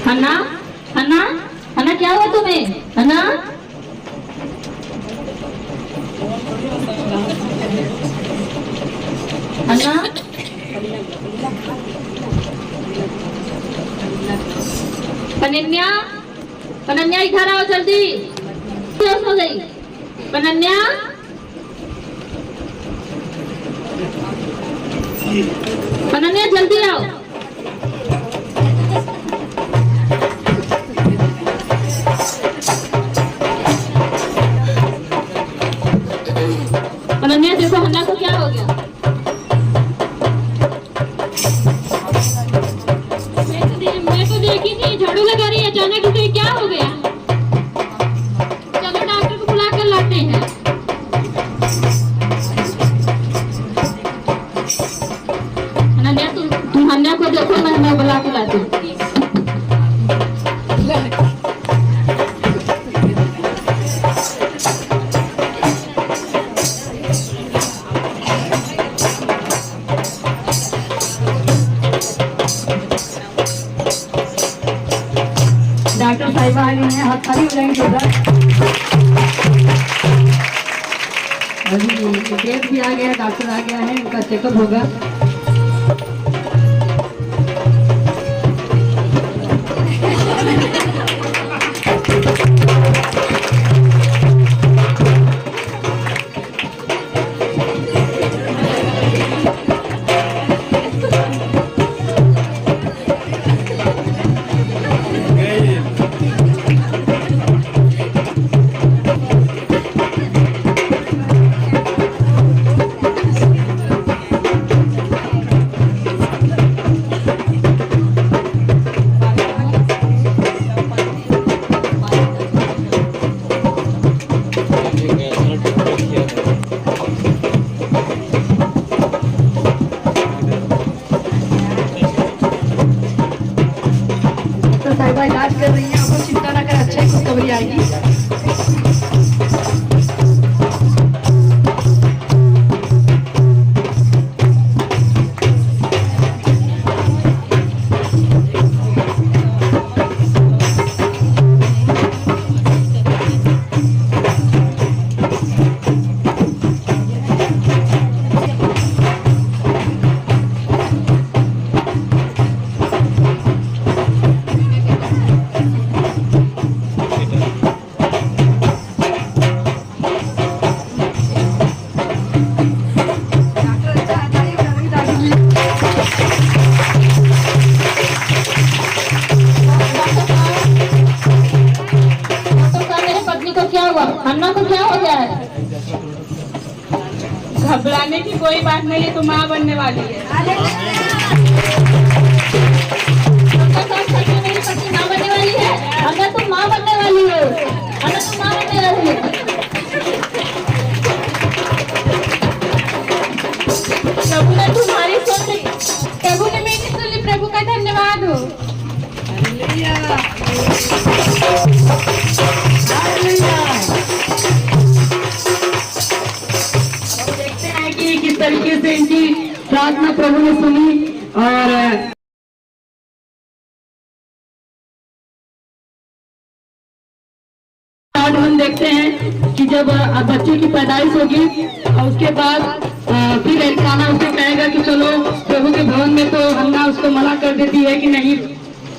हन्ना, हन्ना, हन्ना क्या हुआ तुम्हें? हन्ना, हन्ना, पनन्या, पनन्या इधर आओ जल्दी। हो गई पनन्या, पनन्या जल्दी आओ। पनन्या देखो हन्ना को क्या हो गया। मैं तो देखी थी झाड़ू लगा रही है, अचानक इसे क्या हो गया। चलो डॉक्टर को बुला कर लाते हैं। खाली हो जाएंगे जोरदार। अभी डेट भी आ गया, डॉक्टर आ गया है, उनका चेकअप होगा। साहिबा इलाज कर रही हैं, आपको चिंता ना कर, अच्छा ही खुशखबरी आएगी। अन्ना को क्या हो गया है? घबराने की कोई बात नहीं है, तो माँ बनने वाली है। मेरी पत्नी माँ बनने वाली है। अन्ना तुम माँ बनने वाली हो। अन्ना तुम माँ बनने वाली है। प्रभु ने तुम्हारी सुन ली, प्रभु ने मेरी सुन ली। प्रभु का धन्यवाद हो। देखते हैं कि किस तरीके से इनकी प्रार्थना प्रभु ने सुनी। और हम देखते हैं कि जब बच्चे की पैदाइश होगी और उसके बाद फिर एल्काना उसे कहेगा कि चलो प्रभु के भवन में, तो हन्ना उसको मना कर देती है कि नहीं,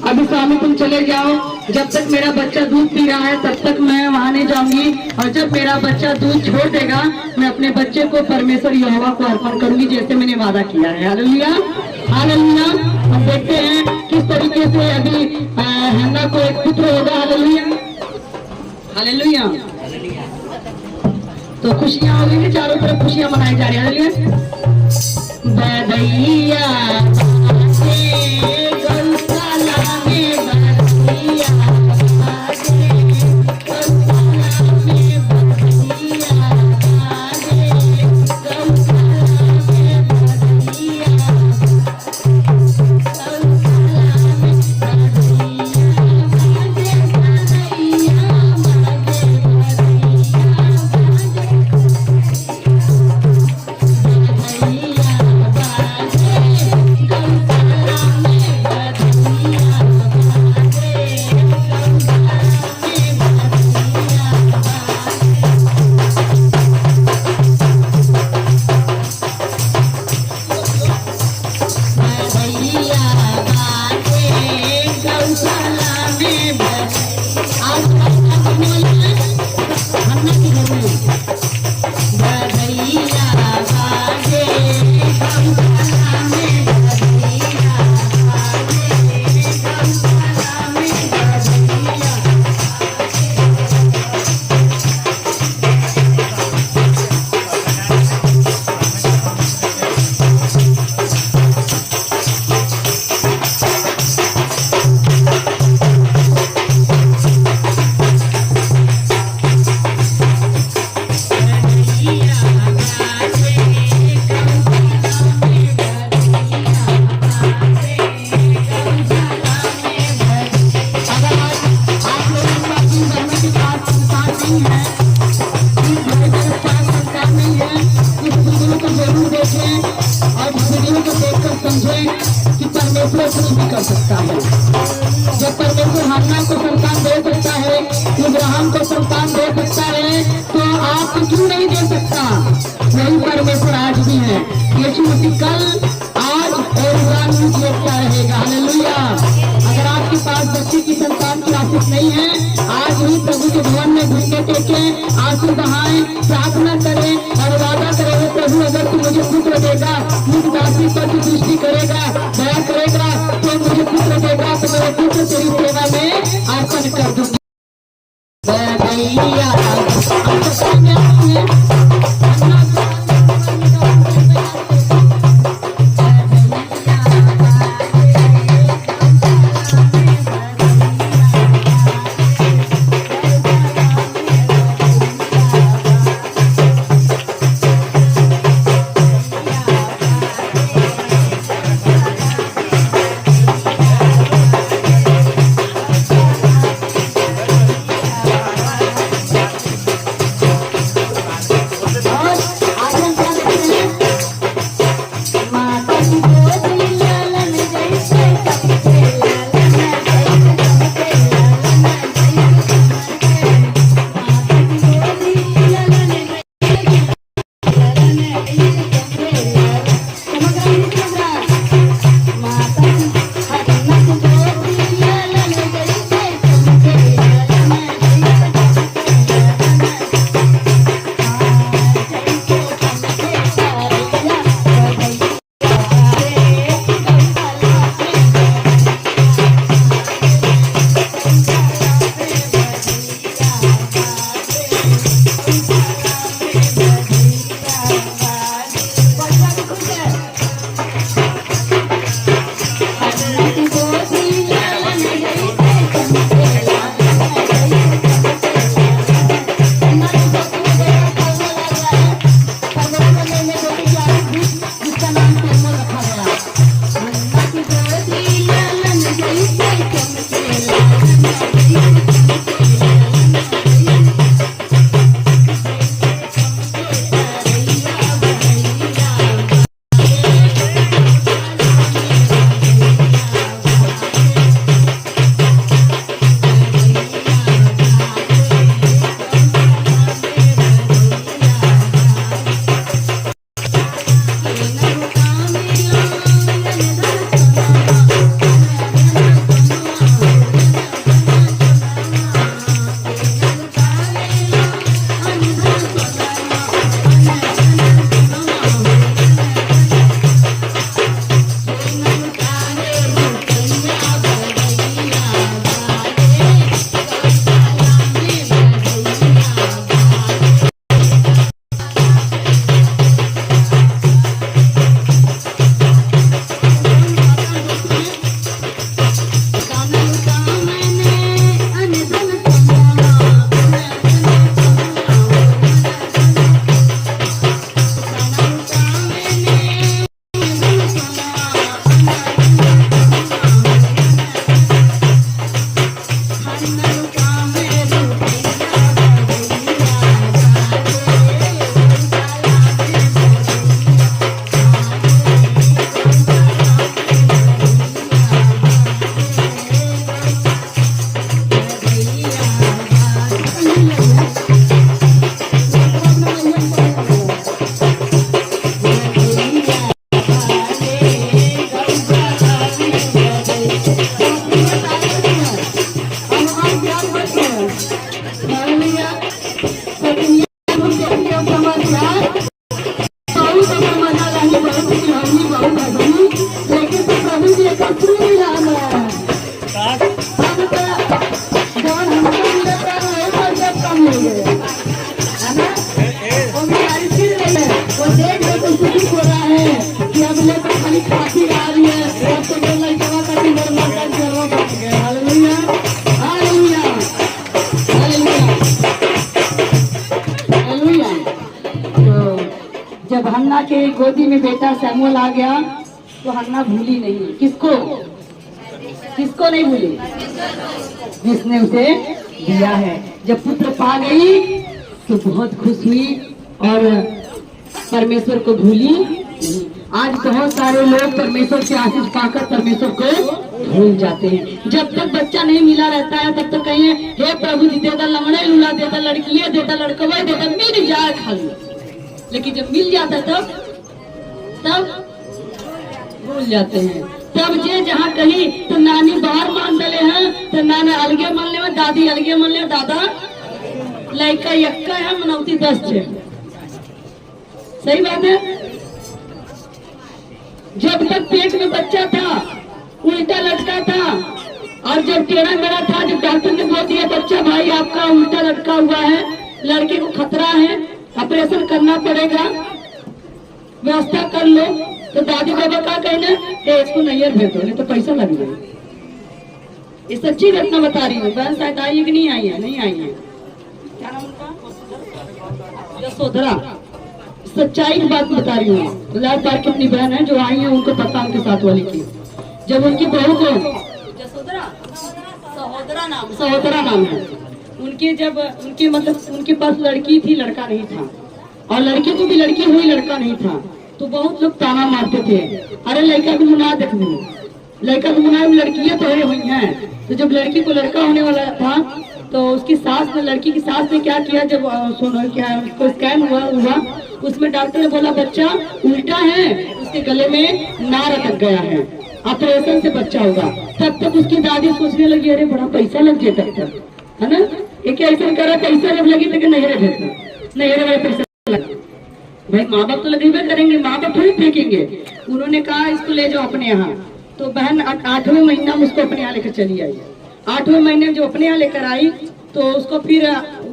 अभी स्वामी तुम चले जाओ, जब तक मेरा बच्चा दूध पी रहा है तब तक मैं वहां नहीं जाऊंगी, और जब मेरा बच्चा दूध छोड़ देगा मैं अपने बच्चे को परमेश्वर यहोवा को अर्पण करूंगी, जैसे मैंने वादा किया है। Hallelujah, hallelujah. हम देखते हैं किस तरीके से अभी हन्ना को एक पुत्र होगा। Hallelujah, hallelujah. तो खुशियां हो गई, चारों तरफ खुशियां मनाई जा रही है। हालेलुया। बधैया परमेश्वर कुछ भी कर सकता है। जब परमेश्वर हन्ना को संतान दे सकता है, अब्राहम को संतान दे सकता है तो आपको क्यों नहीं दे सकता? वही परमेश्वर आज भी है। यीशु मसीह कल, आज और हमेशा रहेगा। हालेलुया। अगर आपके पास बच्चे की संतान की आशीष नहीं है, आज ही प्रभु के भवन में घुटने टेके, आंसू बहाएं, प्रार्थना करें और वादा करें, प्रभु अगर तू मुझे पुत्र देगा, मुझ दासी पर तू दृष्टि करेगा, दया करेगा, तो मुझे पुत्र देगा, तो मेरे पुत्र तेरी सेवा में अर्पण कर दूंगी। जब हन्ना के गोदी में बेटा सैमुअल आ गया तो हन्ना भूली नहीं। किसको किसको नहीं भूली? जिसने उसे दिया है। जब पुत्र पा गई तो बहुत खुश हुई और परमेश्वर को भूली नहीं। आज बहुत सारे लोग परमेश्वर के आशीष पाकर परमेश्वर को भूल जाते हैं। जब तक बच्चा नहीं मिला रहता है तब तक कहिए हे प्रभु जी देता लंगड़े लूला देता लड़की देता लड़कवा देता मिल जाए खाली, लेकिन जब मिल जाता तब भूल जाते हैं। तब जे जहाँ कहीं तो नानी बाहर मान डले हैं तो नाना अलगे मान ले, दादी अलगे मान ले, दादा लड़का यक्का है मनौती 10 छे। सही बात है। जब तक पेट में बच्चा था उल्टा लटका था, और जब टेढ़ा मेढ़ा था, जब डॉक्टर ने बोल दिया बच्चा भाई आपका उल्टा लटका हुआ है, लड़के को खतरा है, ऑपरेशन करना पड़ेगा, व्यवस्था कर लो, तो दादी बाबा का कहना है इसको नैयर भेज दो नहीं तो पैसा लग जाए। ये सच्ची घटना बता रही हूँ। बहन शायद आई है कि नहीं आई है? नहीं आई है। क्या नाम उनका? यशोधरा। सच्चाई की बात बता रही हूँ। लाल पार की अपनी बहन है जो आई है, उनको पता उनके साथ वाली की। जब उनकी बहू को सहोदरा नाम है उनके, जब उनके मतलब उनके पास लड़की थी, लड़का नहीं था, और लड़की को भी लड़की हुई, लड़का नहीं था, तो बहुत लोग ताना मारते थे, अरे लड़का भी मुना देख लो, लड़का भी मुना, लड़कियां तो हुई हैं। तो जब लड़की को लड़का होने वाला था तो उसकी सास ने, लड़की की सास ने क्या किया, जब सुनो क्या उसको स्कैन हुआ उसमें डॉक्टर ने बोला बच्चा उल्टा है, उसके गले में नार अटक गया है, ऑपरेशन से बच्चा होगा। तब तक उसकी दादी सोचने लगी अरे बड़ा पैसा लग जाए तब तक, है ना, एक ऐसा करा पैसा जब लगी तो नहरे भेजना, नहरे वाले पैसा लगा। भाई माँ बाप तो लगेबे करेंगे, माँ बाप थोड़ी फेंकेंगे। उन्होंने कहा इसको ले जाओ अपने यहाँ। तो बहन 8वें महीना में उसको अपने यहाँ लेकर चली आई। 8वें महीने में जो अपने यहाँ लेकर आई तो उसको फिर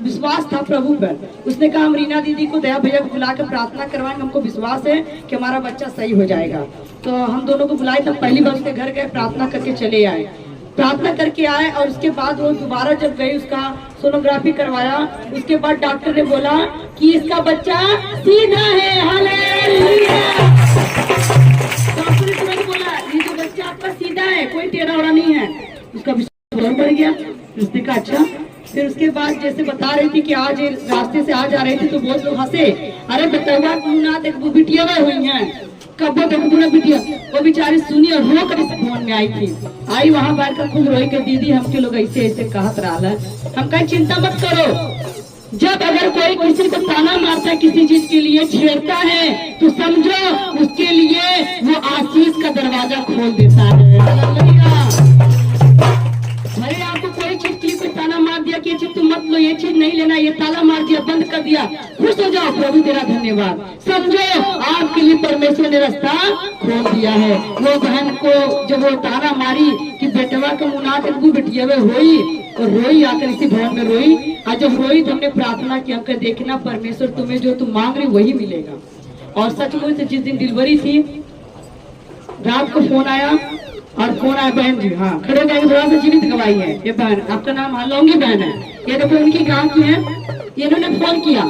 विश्वास था प्रभु पर। उसने कहा हम रीना दीदी को, दया भैया को बुला कर प्रार्थना करवाएंगे, हमको विश्वास है कि हमारा बच्चा सही हो जाएगा। तो हम दोनों को बुलाए, तब पहली बार उसके घर गए, प्रार्थना करके चले आए। प्रार्थना करके आए और उसके बाद वो दोबारा जब गए उसका सोनोग्राफी करवाया, उसके बाद डॉक्टर ने बोला कि इसका बच्चा सीधा है। हालेलुया। डॉक्टर ने तुरंत बोला ये जो बच्चा आपका सीधा है, कोई टेढ़ा ओढ़ा नहीं है। उसका विश्वास बढ़ गया। उसने कहा अच्छा। फिर उसके बाद जैसे बता रही थी कि आज रास्ते से आ जा रही थी तो बहुत लोग हंसे, अरे बतवा ना देख वो बिटिया हुई है, कब देखो बिटिया। वो बेचारी सुनी और रो कर इस भवन में आई थी। आई वहाँ बैठ कर खूब रोई के दीदी हमके लोग ऐसे ऐसे कहत रहा है। हम कहे चिंता मत करो, जब अगर कोई किसी को ताना मारता है, किसी चीज के लिए छेड़ता है, तो समझो उसके लिए वो आशीष का दरवाजा खोल देता है। अरे आपको कोई चीज के लिए कोई ताना मार दिया कि ये चीज तुम मत लो, ये चीज नहीं लेना, ये ताला मार दिया, बंद कर दिया, खुश हो जाओ, प्रभु तेरा धन्यवाद। समझो आपके लिए परमेश्वर ने रास्ता खोल दिया है। वो बहन को जब वो ताना मारी कि बेटवा के मुना के वो बेटिया रोई, और रोई आकर इसी भवन में रोई। और जब रोई तो हमने प्रार्थना की, हमको देखना परमेश्वर तुम्हें जो तुम मांग रही वही मिलेगा। और सचमुच जिस दिन डिलीवरी थी रात को फोन आया, और फोन आया बहन जी, हाँ खड़े हो जाएंगे, थोड़ा सा जीवित गवाही है ये बहन, आपका नाम लौंगी बहन है, ये देखो उनकी गांव की है। इन्होंने फोन किया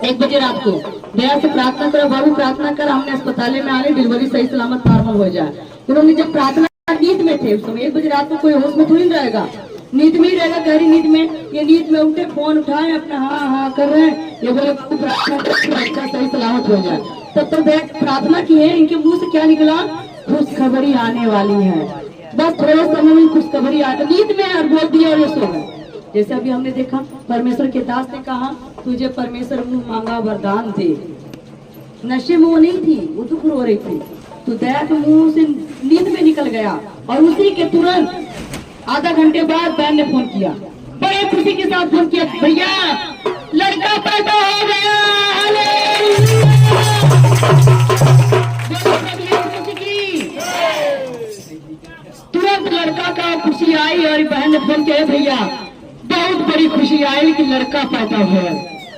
1 बजे रात को, दया से प्रार्थना करो बाबू, प्रार्थना कर, हमने अस्पताल में आने, डिलीवरी सही सलामत नॉर्मल हो जाए। उन्होंने जब प्रार्थना, नींद में थे उस समय, 1 बजे रात को कोई होश में थोड़ी रहेगा, नींद में ही रहेगा, गहरी नींद में। ये नींद में उठे, फोन उठाए, अपना हाँ हाँ कर रहे हैं, ये बोले प्रार्थना कर बच्चा सही सलामत हो जाए। तब तक प्रार्थना की है, इनके मुंह से क्या निकला, खुशखबरी आने वाली है। बस थोड़े समय में खुशखबरी आ, नींद में और बोल दिया और ये सो गए। जैसे अभी हमने देखा परमेश्वर के दास ने कहा तुझे परमेश्वर मुंह मांगा वरदान दे। नशे में वो नहीं थी, वो दुख रो रही थी, तो दया के मुंह से नींद में निकल गया। और उसी के तुरंत आधा घंटे बाद बहन ने फोन किया, बड़े खुशी के साथ फोन किया, भैया लड़का पैदा हो गया। तुरंत लड़का का खुशी आई और बहन ने फोन किया, भैया बहुत बड़ी खुशी आई कि लड़का पैदा हुआ।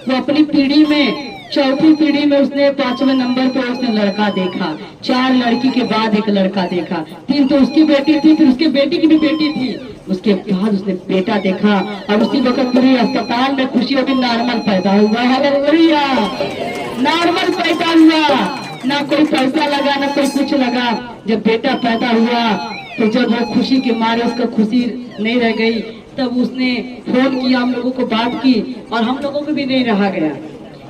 वो अपनी पीढ़ी में, चौथी पीढ़ी में उसने 5वें नंबर पर उसने लड़का देखा। 4 लड़की के बाद एक लड़का देखा, 3 तो उसकी बेटी थी, फिर उसके बेटी की भी बेटी थी, उसके बाद उसने बेटा देखा। और उसी वक्त पूरे अस्पताल में खुशी होगी, नॉर्मल पैदा हुआ। हालेलुया, नॉर्मल पैदा हुआ, ना कोई पैसा लगा ना कोई कुछ लगा। जब बेटा पैदा हुआ तो जब वो खुशी के मारे उसका खुशी नहीं रह गई, तब उसने फोन किया, हम लोगों को बात की, और हम लोगों को भी नहीं रहा गया।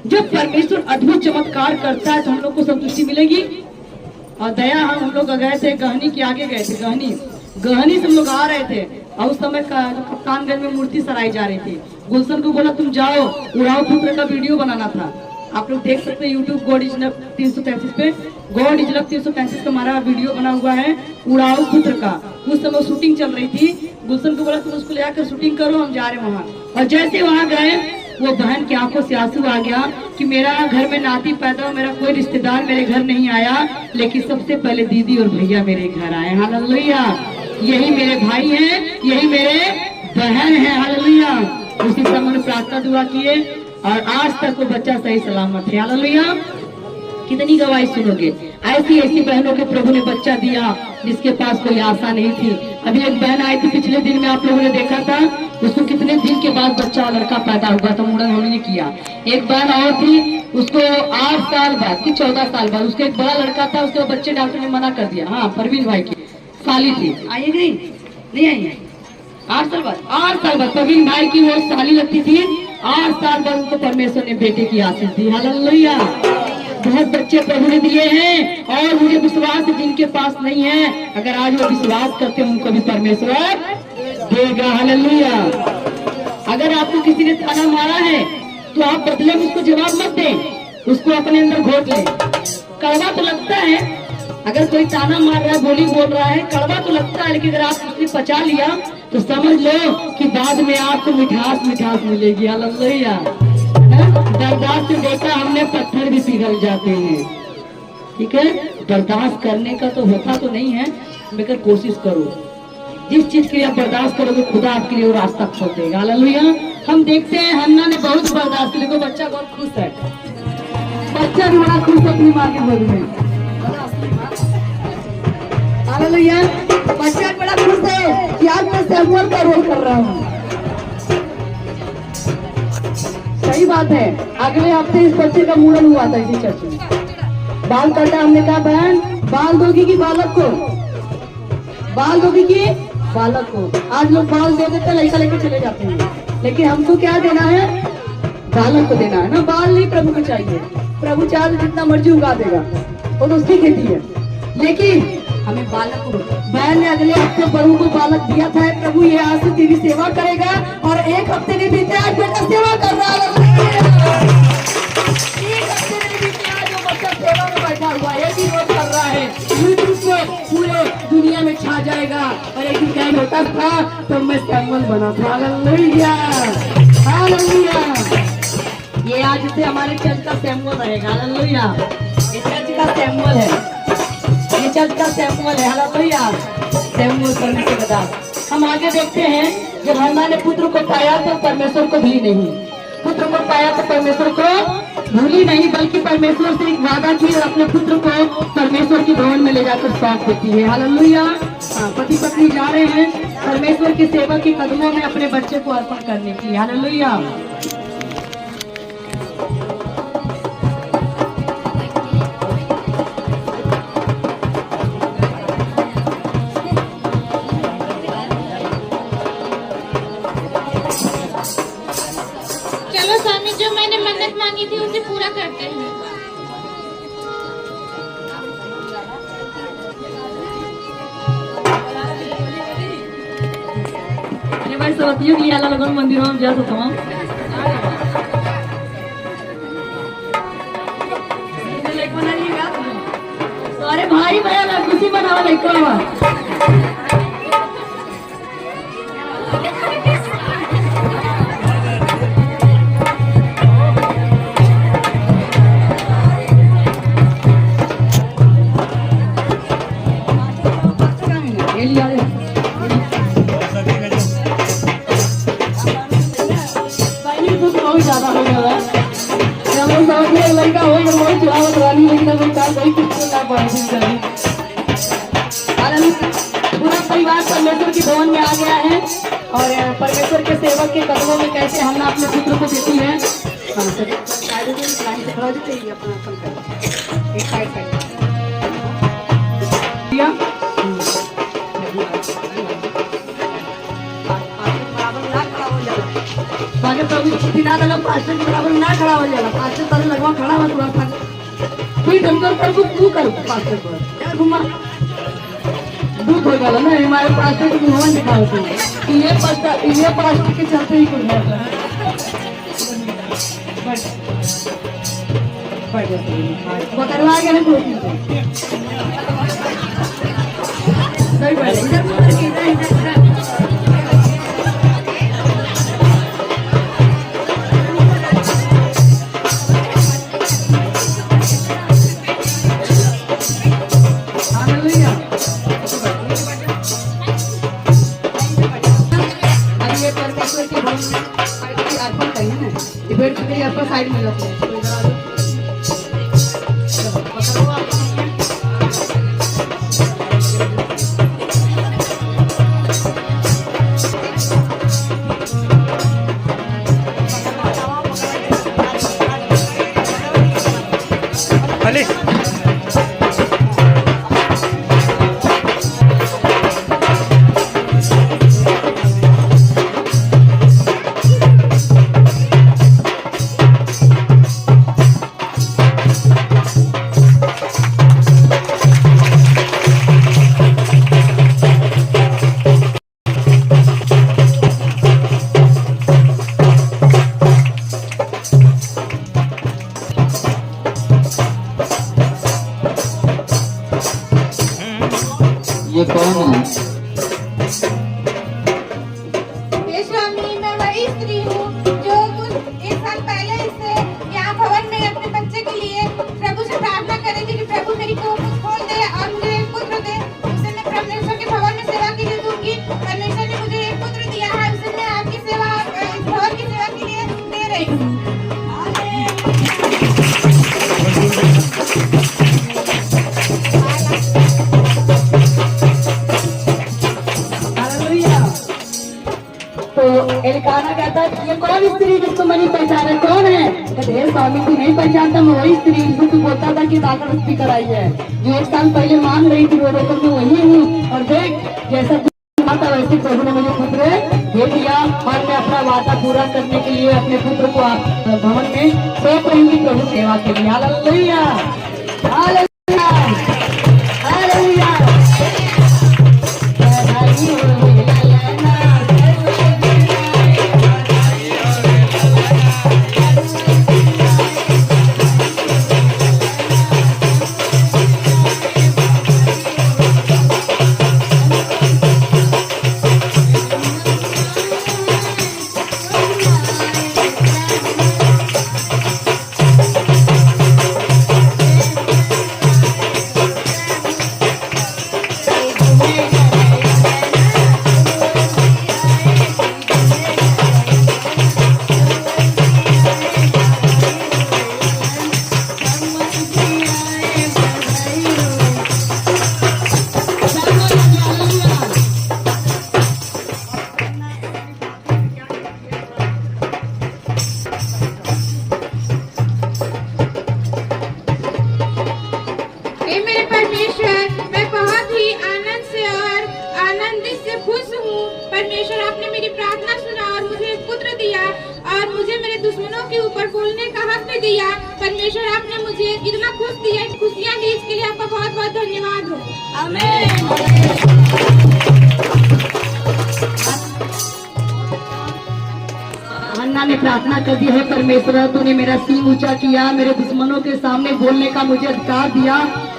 जब परमेश्वर अद्भुत चमत्कार करता है तो हम लोग को संतुष्टि मिलेगी, और दया हम लोग गए थे गहनी के आगे गए थे, गहनी से हम लोग आ रहे थे और उस समय कप्तानगंज में मूर्ति सराई जा रही थी। गुलशन को बोला तुम जाओ, उड़ाओ पुत्र का वीडियो बनाना था। आप लोग देख सकते हैं यूट्यूब गॉड इज लव 335 पे, गॉड इज लव 335 का हमारा वीडियो बना हुआ है उड़ाओ पुत्र का। उस समय शूटिंग चल रही थी। गुलशन को बोला तुम उसको ले आकर शूटिंग करो, हम जा रहे वहाँ। और जैसे वहाँ गए वो बहन की आंखों से आंसू आ गया कि मेरा घर में नाती पैदा, मेरा कोई रिश्तेदार मेरे घर नहीं आया, लेकिन सबसे पहले दीदी और भैया मेरे घर आए। हालेलुया, यही मेरे भाई हैं, यही मेरे बहन है। हालेलुया। उसी समय उन्होंने प्रार्थना दुआ किए और आज तक वो बच्चा सही सलामत है। हालेलुया। कितनी गवाही सुनोगे, ऐसी ऐसी बहनों के प्रभु ने बच्चा दिया जिसके पास कोई आशा नहीं थी। अभी एक बहन आई थी पिछले दिन में, आप लोगों ने देखा था, उसको कितने दिन के बाद बच्चा लड़का पैदा हुआ था, मुंडन हमने किया। एक बहन और थी, उसको 8 साल बाद कि 14 साल बाद उसका एक बड़ा लड़का था, उसके बच्चे डॉक्टर ने मना कर दिया। हाँ, परवीन भाई की साली थी, आई गई नहीं आई है 8 साल बाद परवीन भाई की वो साली लगती थी। 8 साल बाद उनको परमेश्वर ने बेटे की आशीष दी। हालेलुया। बहुत बच्चे प्रभु ने दिए हैं और मुझे विश्वास है जिनके पास नहीं है, अगर आज वो विश्वास करते हैं उनको भी परमेश्वर देगा। हालेलुया। अगर आपको किसी ने ताना मारा है तो आप बदले में उसको जवाब मत दें, उसको अपने अंदर घोट लें। कड़वा तो लगता है, अगर कोई ताना मार रहा है, बोली बोल रहा है, कड़वा तो लगता है, लेकिन अगर आप उसने पचा लिया तो समझ लो कि बाद में आपको मिठास मिलेगी। हालेलुया। बर्दाश्त से देखा हमने, पत्थर भी पिघल जाते हैं। ठीक है, बर्दाश्त करने का तो होता तो नहीं है, मगर कोशिश करो। जिस चीज के लिए आप बर्दाश्त करोगे खुदा आपके लिए वो रास्ता खोल देगा। हालेलुया। हम देखते हैं हन्ना ने बहुत बर्दाश्त किया, देखो बच्चा बहुत खुश है, बच्चा भी बड़ा खुश है अपनी माँ के गोद में। हालेलुया। बच्चा बड़ा खुश है कि आज मैं सैमुअल का रोल कर रहा हूँ। सही बात है। अगले हफ्ते इस बच्चे का मुंडन हुआ था इसी चर्च में। बाल काटा, हमने कहा बहन बाल दोगी की बालक को, बाल दोगी की बालक को। आज लोग बाल दे देते, लड़का लेके चले जाते हैं, लेकिन हमको क्या देना है, बालक को देना है ना। बाल नहीं प्रभु को चाहिए, प्रभु चाहे जितना मर्जी उगा देगा, वो तो उसकी खेती है, लेकिन हमें बालक को। बहन ने अगले हफ्ते प्रभु को बालक दिया था। प्रभु ये आज से तेरी सेवा करेगा और 1 हफ्ते नहीं बीते आज बेटा सेवा कर रहा है। 1 हफ्ते नहीं बीते आज वो बच्चा सेवा में बैठा हुआ है, ये भी रोज कर रहा है। यूट्यूब पे पूरे दुनिया में छा जाएगा। और एक दिन होता था तो मैं सैमुअल बना था। Hallelujah, hallelujah. ये आज से हमारे चर्च का सैमुअल रहेगा। हालेलुया। ये चर्च का सैमुअल है, ये चर्च का सैमुअल है। हालेलुया। सैमुअल करने के बाद हम आगे देखते हैं, जब हन्ना ने पुत्र को पाया तो परमेश्वर को भूली नहीं, पुत्र को पाया तो परमेश्वर को भूली नहीं, बल्कि परमेश्वर से एक वादा की और अपने पुत्र को परमेश्वर की भवन में ले जाकर सौंप देती है। हालेलुया। पति पत्नी जा रहे हैं परमेश्वर की सेवा के कदमों में अपने बच्चे को अर्पण करने के लिए। हालेलुया। चलो स्वामी, जो मैंने मन्नत मांगी थी उसे पूरा करते हैं। अरे भाई सवतियों की आला लगन मंदिरों में जा सकता हूँ। अरे भाई भैया खुशी बनावा लेको लड़का हो बहुत चुनाव रानी, लेकिन पूरा परिवार परमेश्वर की भवन में आ गया है और परमेश्वर के सेवक के कदमों में कैसे हन्ना अपने पुत्र को देती है। प्रभु ना पास्टर के बराबर ना खड़ा हो जाएगा, पास्टर लगवा खड़ा हुआ थोड़ा फिर हम कर तू कर पास्टर पर यार घुमा दूध हो गया ना हमारे पास्टर को मुंह दिखाओ तू ये पास्टर के चलते ही कुछ पकड़वा गया साइड में ये कौन है? हे स्वामी, मैं वही स्त्री हूँ जो कुछ एक साल पहले इससे यहाँ भवन में अपने बच्चे के लिए प्रभु से प्रार्थना करी थी कि प्रभु मेरी कोख खोल दे और मुझे एक पुत्र दे। उसे मैं परमेश्वर के भवन में सेवा के लिए दूंगी। परमेश्वर ने मुझे एक पुत्र दिया है, उसे मैं आपकी सेवा, इस भवन की सेवा के लिए दे रही हूँ। एलकाना कहता है ये कौन स्त्री जिसको मैं नहीं पहचाना, कौन है? कहते हैं स्वामी तू नहीं पहचानता, मैं वही स्त्री जिसको तू बोलता था कि दाखिल स्त्री कराई है, जो एक साल पहले मांग रही थी, रो रो कर मैं वही हूँ। और देख जैसा तू मांगता वैसे प्रभु ने मुझे पुत्र दे दिया और मैं अपना वादा पूरा करने के लिए अपने पुत्र को भवन में सौंप रही हूँ प्रभु सेवा के लिए। Hallelujah hallelujah hallelujah. परमेश्वर आपने मेरी प्रार्थना सुना और मुझे एक पुत्र दिया और मुझे मेरे दुश्मनों के ऊपर बोलने का हक भी दिया। परमेश्वर आपने मुझे इतना खुशियाँ दी, इसके लिए आपका बहुत बहुत धन्यवाद हो। आमीन। हन्ना ने प्रार्थना कर दी है, परमेश्वर तूने मेरा सिंह ऊंचा किया, मेरे दुश्मनों के सामने बोलने का मुझे अधिकार दिया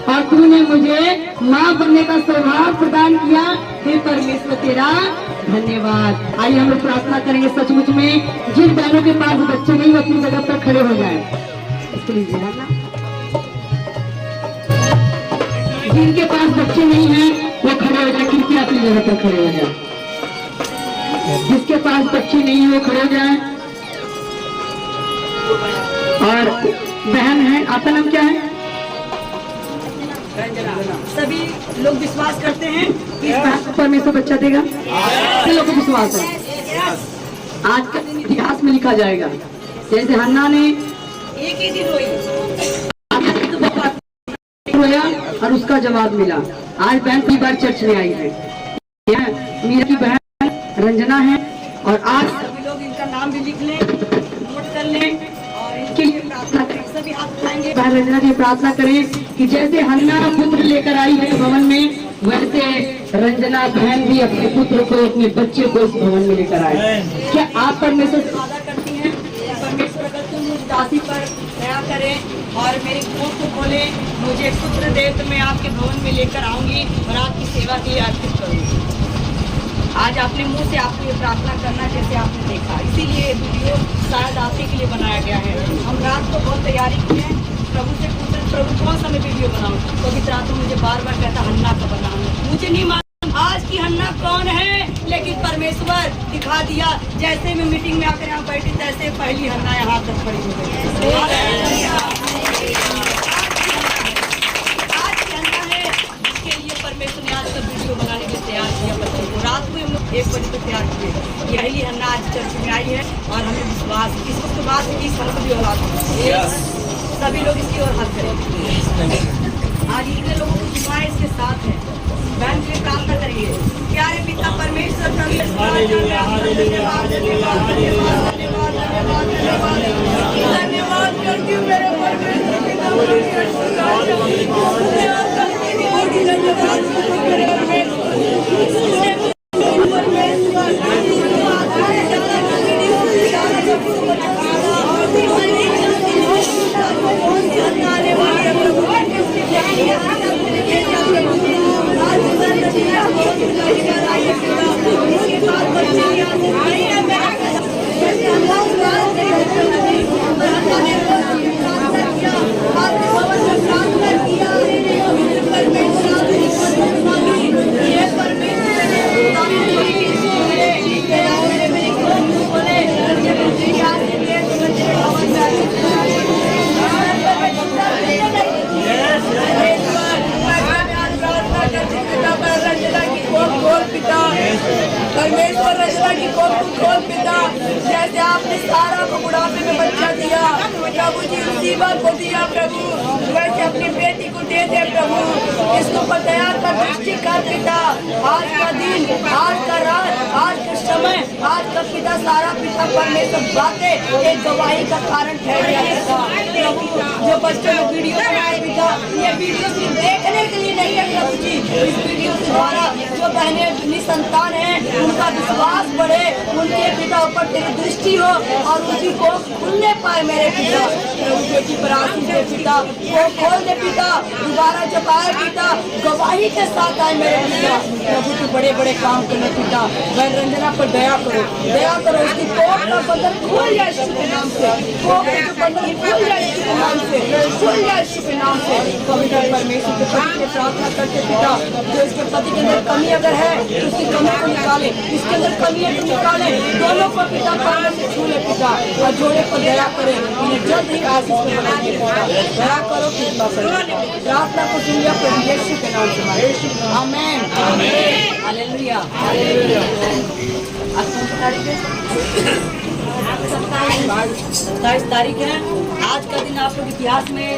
और तूने मुझे माँ बनने का सौभाग्य प्रदान किया। हे परमेश्वर तेरा धन्यवाद। आइए हम लोग प्रार्थना करेंगे सचमुच में जिन बहनों के पास बच्चे नहीं वो अपनी जगह पर खड़े हो जाए। जिनके पास बच्चे नहीं हैं वो खड़े हो जाए, कृपया अपनी जगह पर खड़े हो जाए। जिसके पास बच्चे नहीं है वो खड़े हो जाए। और बहन है, आपका नाम क्या है? सभी लोग विश्वास करते हैं कि इस बहन को परमेश्वर बच्चा देगा। सभी लोगों को विश्वास है। आज का दिन इतिहास में लिखा जाएगा। जैसे हन्ना ने एक ही दिन रोया और उसका जवाब मिला। आज बहन पहली बार चर्च में आई है। मीरा की बहन रंजना है और आज सभी लोग इनका नाम भी लिख लें, नोट कर लें और इनके लिए प्रार्थना करें। भी हाथ उठाएंगे। बहन रंजना जी प्रार्थना करें कि जैसे हन्ना पुत्र लेकर आई है भवन में, वैसे रंजना बहन भी अपने पुत्र को, अपने बच्चे को इस भवन में लेकर आए। क्या आप परमेश्वर से वादा करती हैं? परमेश्वर अगर तुम मुझ दासी पर दया करें और मेरी कोख को खोले, मुझे पुत्र दे, तो मैं आपके भवन में लेकर आऊंगी और आपकी सेवा के लिए अर्पित करूंगी। आज अपने मुंह से आपको ये प्रार्थना करना जैसे आपने देखा, इसीलिए वीडियो शायद आप ही के लिए बनाया गया है। हम रात को बहुत तैयारी की है, प्रभु से पूछ रहे प्रभु कौन सा मैं वीडियो बनाऊं, तो अभी रात में मुझे बार बार कहता हन्ना का बनाऊं। मुझे नहीं मालूम आज की हन्ना कौन है, लेकिन परमेश्वर दिखा दिया। जैसे मैं मीटिंग में आकर यहाँ बैठी, तैसे पहली हन्ना यहाँ तक खड़ी हो गई। आज की हन्ना है जिसके लिए परमेश्वर ने आज तक वीडियो बनाने के लिए तैयार किया। बच्चों को रात को हम लोग 1 बजे तक तैयार किए। यही हन्ना आज चर्च में आई है और हमें विश्वास इस वक्त बाद की सभी औलाद सभी लोग इसकी ओर हाथ करें। आज इतने लोगों की दुआएं इसके साथ है। बहन के लिए प्रार्थना करिए। प्यारे पिता परमेश्वर धन्यवाद करती हूँ मेरे परमेश्वर रचना की कोख खोल पिता, जैसे आपने सारा को बुढ़ापे में बच्चा दिया प्रभु जी, उसी बात को दिया प्रभु, वैसे अपनी बेटी को दे दे प्रभु। इसको पर दया कर, दृष्टि कर पिता। आज का दिन, आज का रात, आज का समय, आज का पिता सारा पिता परमेश्वर बातें एक गवाही का कारण ठहर गया पिता। जो बच्चों ने वीडियो बनाए पिता, ये वीडियो सिर्फ देखने के लिए नहीं है प्रभु जी। इस वीडियो के द्वारा जो बहनें अपनी संतान है उनका विश्वास बढ़े, उनके पिता ऊपर तेरी दृष्टि हो और उनकी कोख खुलने पाए मेरे पिता। प्रभु बेटी पर आशीष दे पिता, कोख खोल दे पिता, दोबारा जब आए पिता गवाही के साथ आए मेरे पिता। प्रभु तू बड़े बड़े काम करने पिता। वह रंजना पर दया करो, दया करो। उसकी कोख का बंधन खुल जाए यीशु के नाम से, कोख का बंधन खुल जाए यीशु के नाम से, खुल जाए यीशु के नाम से। पवित्र परमेश्वर के पति की प्रार्थना करते पिता, जो इसके पति के अंदर कमी अगर है तो उसकी कमी को निकाले, इसके अंदर कमी है तो निकाले, दोनों को पिता पानी से छू ले पिता और जोड़े पर दया करे, इन्हें जल्द ही आशीष में बना दे पिता। दया करो कृपा करो, प्रार्थना को सुन लिया प्रभु यीशु के नाम से। आमीन आमीन हालेलुया हालेलुया। आज कौन सी तारीख है? 27 तारीख है। आज का दिन आप लोग इतिहास में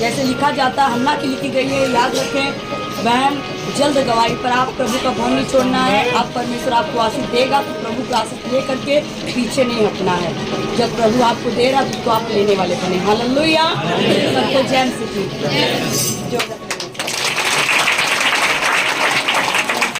जैसे लिखा जाता है, हन्ना की लिखी गई है। याद रखें बहन, जल्द गवाही पर आप प्रभु का भवन नहीं छोड़ना है। आप परमेश्वर आपको आशीष देगा तो प्रभु का आशीष ले करके पीछे नहीं हटना है। जब प्रभु आपको दे रहा तो आप लेने वाले बने। हालेलुया। सबको जय मसीह।